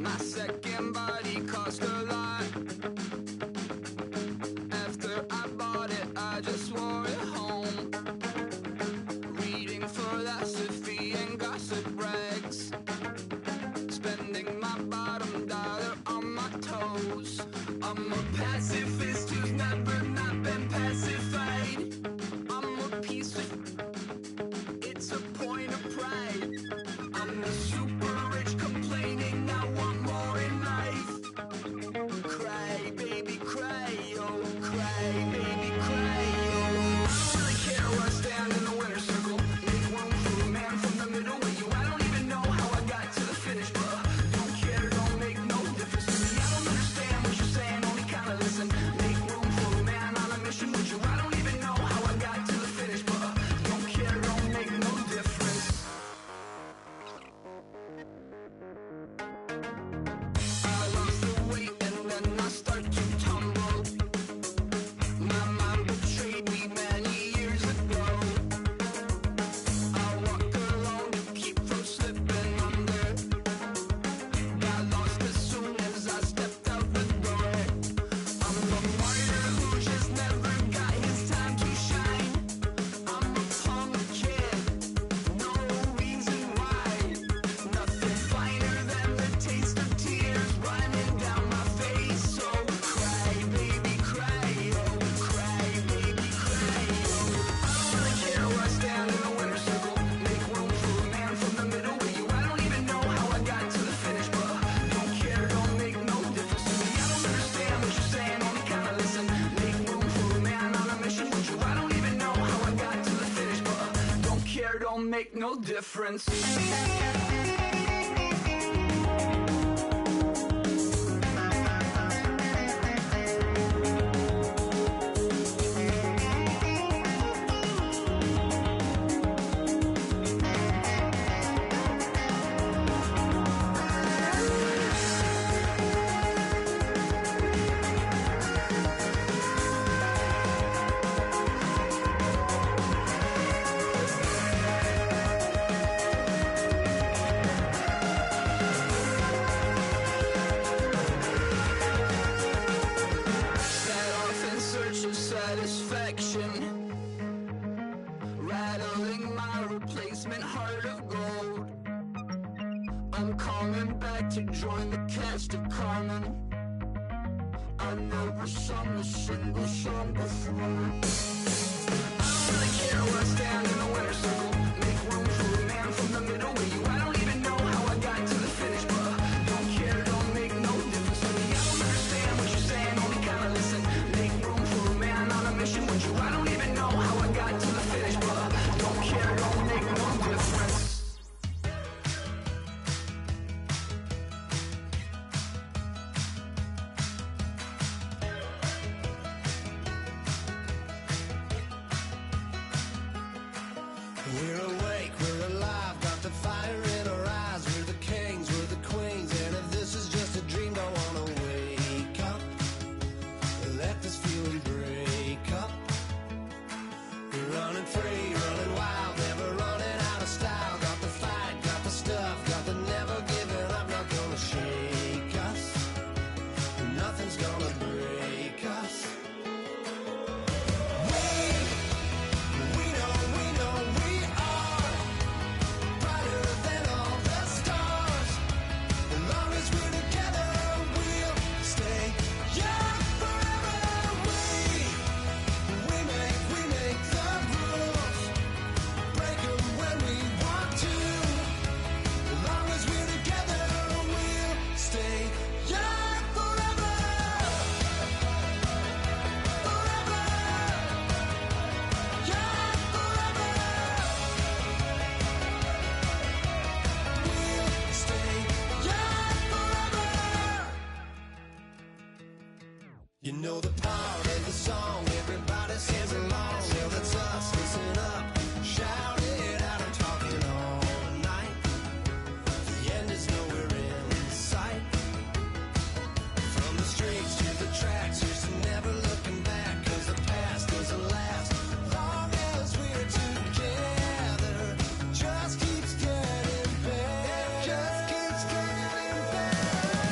My second body cost a lot. After I bought it, I just wore it home. Reading philosophy and gossip rags. Spending my bottom dollar on my toes. I'm a pacifist who's never not been pacified. I'm a piece of... It's a point of pride. I'm the super rich complaining I want more in life. Cry, baby, cry, oh, cry, baby, cry, oh. I don't really care where I stand in the winner's circle. Make room for a man from the middle with you. I don't even know how I got to the finish, but don't care, don't make no difference to me. I don't understand what you're saying, only kinda listen. Make room for a man on a mission with you. I don't even know how I got to the finish, but don't care, don't make no difference. I lost the weight and then I start to tumble. My mom betrayed me many years ago. I walk alone to keep from slipping under. Got lost as soon as I stepped out the door. I'm a martyr who just never got his time to shine. I'm a punk kid, no reason why. Nothing finer than the taste of tears running down my face. So cry, baby, cry, oh, cry, baby, cry, oh. I don't really care where I stand in the winner's circle. Make room for a man from the middle with you. I don't even know how I got to the finish, but don't care, don't make no difference to me. I don't understand what you're saying, only kinda listen. Make room for a man on a mission with you. I don't even know how I got to the finish, but don't care, don't make no difference. Set off in search of satisfaction, rattling my replacement heart of gold. I'm coming back to join the cast of Carmen. I never sung a single song before. I don't really care where I stand in the winner's circle. Make room for a man from the middle with you. I don't even know how I got to the finish, but don't care, don't make no difference to me. I don't understand what you're saying, only kinda listen. Make room for a man on a mission with you. I don't even know how I got to the finish, but don't care, don't make no difference. We're awake, we're alive, got the fire in our eyes. We're the kings, we're the queens, and if this is just a dream, don't wanna wake up. Let this feeling break up. We're running free, running wild, never running out of style. Got the fight, got the stuff, got the never giving up, not gonna shake us. Nothing's gonna break us. We know we are brighter than all the stars. As long as we're together, we'll stay young forever. We make the rules, break 'em when we want to. As long as we're together, we'll stay young forever. Forever. Young forever. We'll stay young forever. You know the part of the song, everybody sings along. Well, that's us, listen up, shout it out, I'm talking all night. The end is nowhere in sight. From the streets to the tracks, here's to never looking back, 'cause the past doesn't last. Long as we're together, just keeps getting better. Just keeps getting better.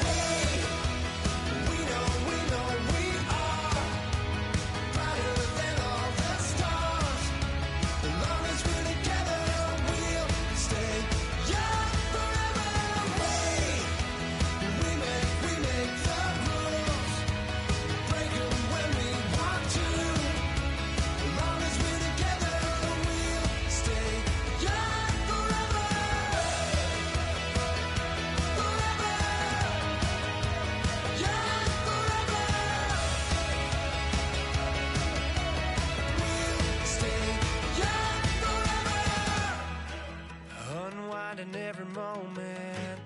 every moment,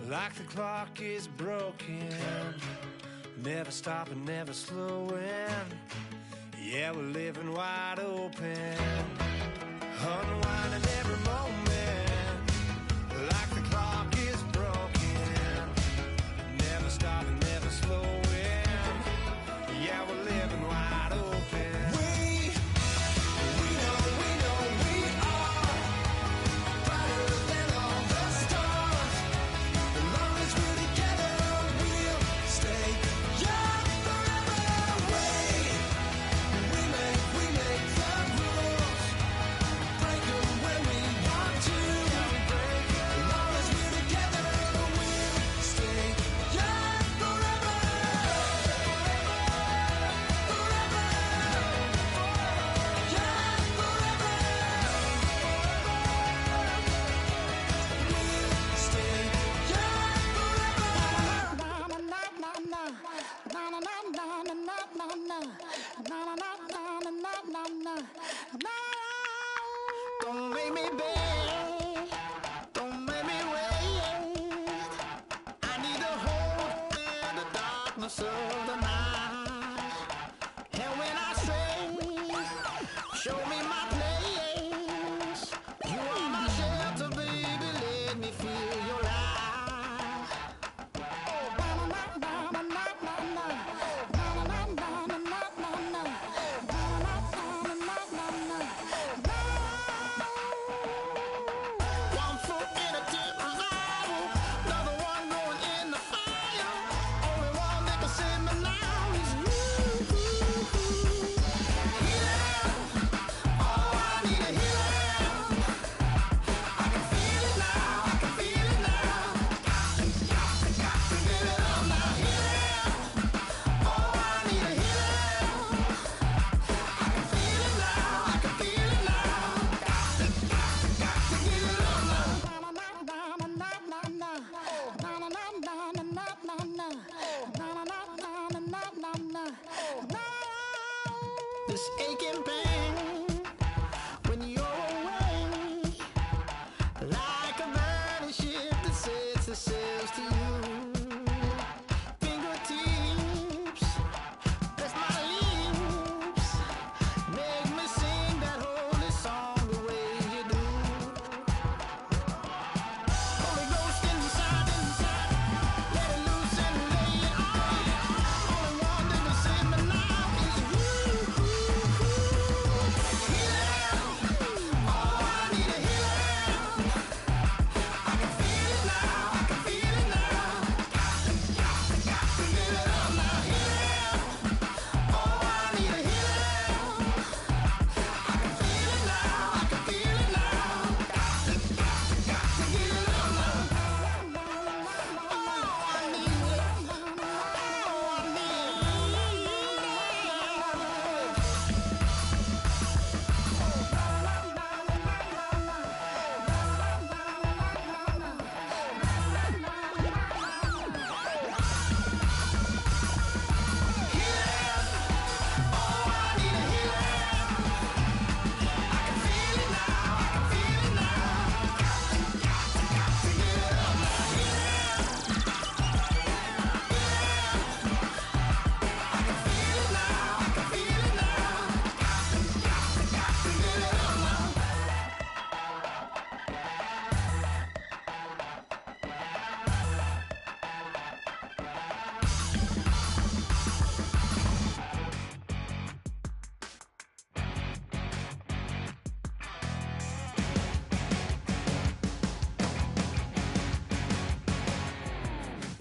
like the clock is broken. Never stopping, never slowing. Yeah, we're living wide open. Unwinding every moment, like the clock is broken. Never stopping, never slowing. Yeah, we're living wide open. We know we are brighter than all the stars. As long as we're together, we'll stay young forever. We make the rules, break them when we want to. As long as we're together, we'll stay young forever. Don't make me beg, don't make me wait. I need to hold in the darkness of the night. And when I say, show me my place, you are my shelter, baby, let me feel your light. One foot in a deep revival, another one going in the fire. Only one that can save me now is you. Healing, oh, I need a healing. I can feel it now, I can feel it now. Got to get it up now. Healing, oh, I need a healing. I can feel it now, I can feel it now. Got to get it up now. This aching pain when you're away, like a burning ship that sets the sails to you. Fingertips, press my lips, make me sing that holy song the way you do. Holy Ghost inside, let it loose and lay it on. Only one that can save me now is you. Healing, oh, I need a healing. I can feel it now, I can feel it now. Got to get it up now. Healing, oh, I need a healing. I can feel it now, I can feel it now. Got to get it up now. Oh, I need it. Oh, I need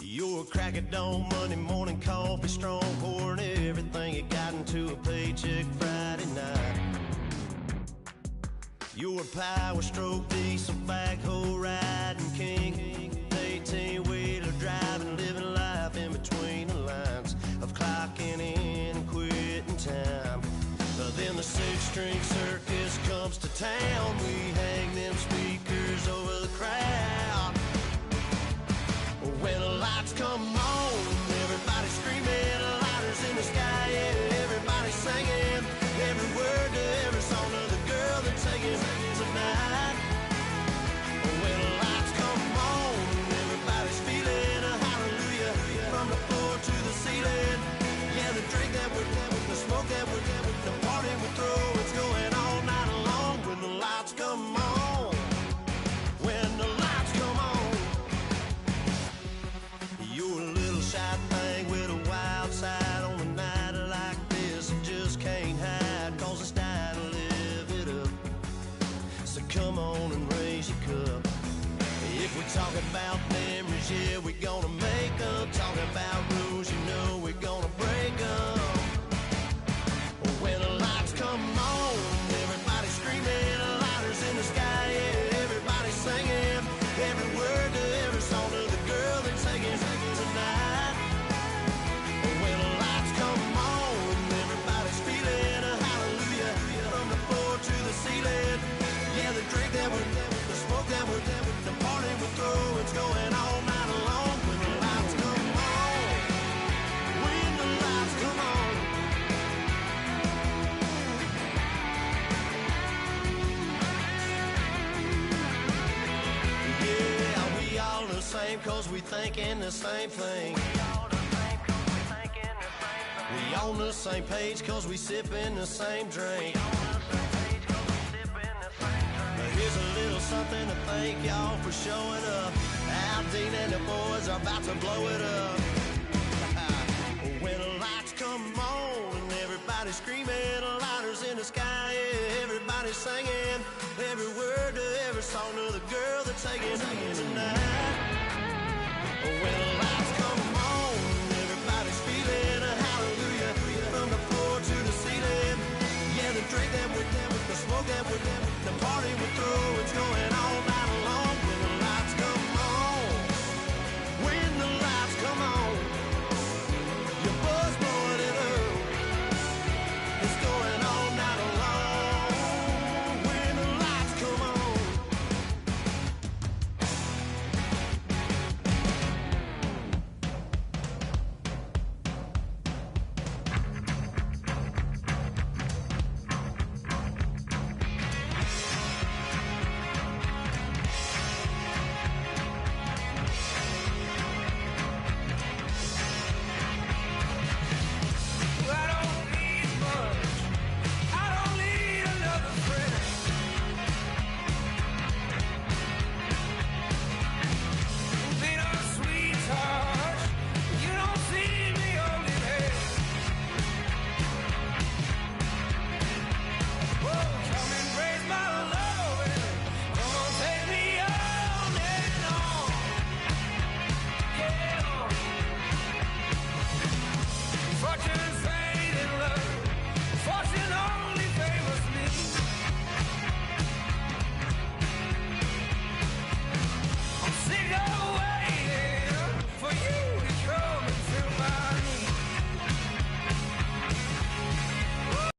You're a crack at dawn, Monday morning coffee, strong pouring everything you got into a paycheck Friday night. You're a power stroke, diesel backhoe riding king, 18-wheeler driving, living life in between the lines of clocking in and quitting time. Then the six-string circus comes to town. We hang them speakers over the crowd. When the lights come on, everybody screaming, lighters in the sky, yeah, everybody singing every word to every song of the girl they're taking tonight. When the lights on and raise your cup. If we talk about memories, yeah, we're gonna make up. Talking about rules, you know we're gonna break up. When the lights come on, everybody's screaming, lighters in the sky, yeah, everybody's singing. Every word to every song to the girl they're taking tonight. When the lights come on, everybody's feeling a hallelujah. From the floor to the ceiling, yeah, the drink that we're, the smoke that we're, the party we're throwing, it's going all night long. When the lights come on, when the lights come on. Yeah, we all the same cause we thinking the same thing. We on the same page cause we sipping the same drink. But here's a little something to thank y'all for showing up. Al Dean and the boys are about to blow it up. When the lights come on and everybody's screaming, lighters in the sky, yeah, everybody's singing. Every word to every song to the girl they're taking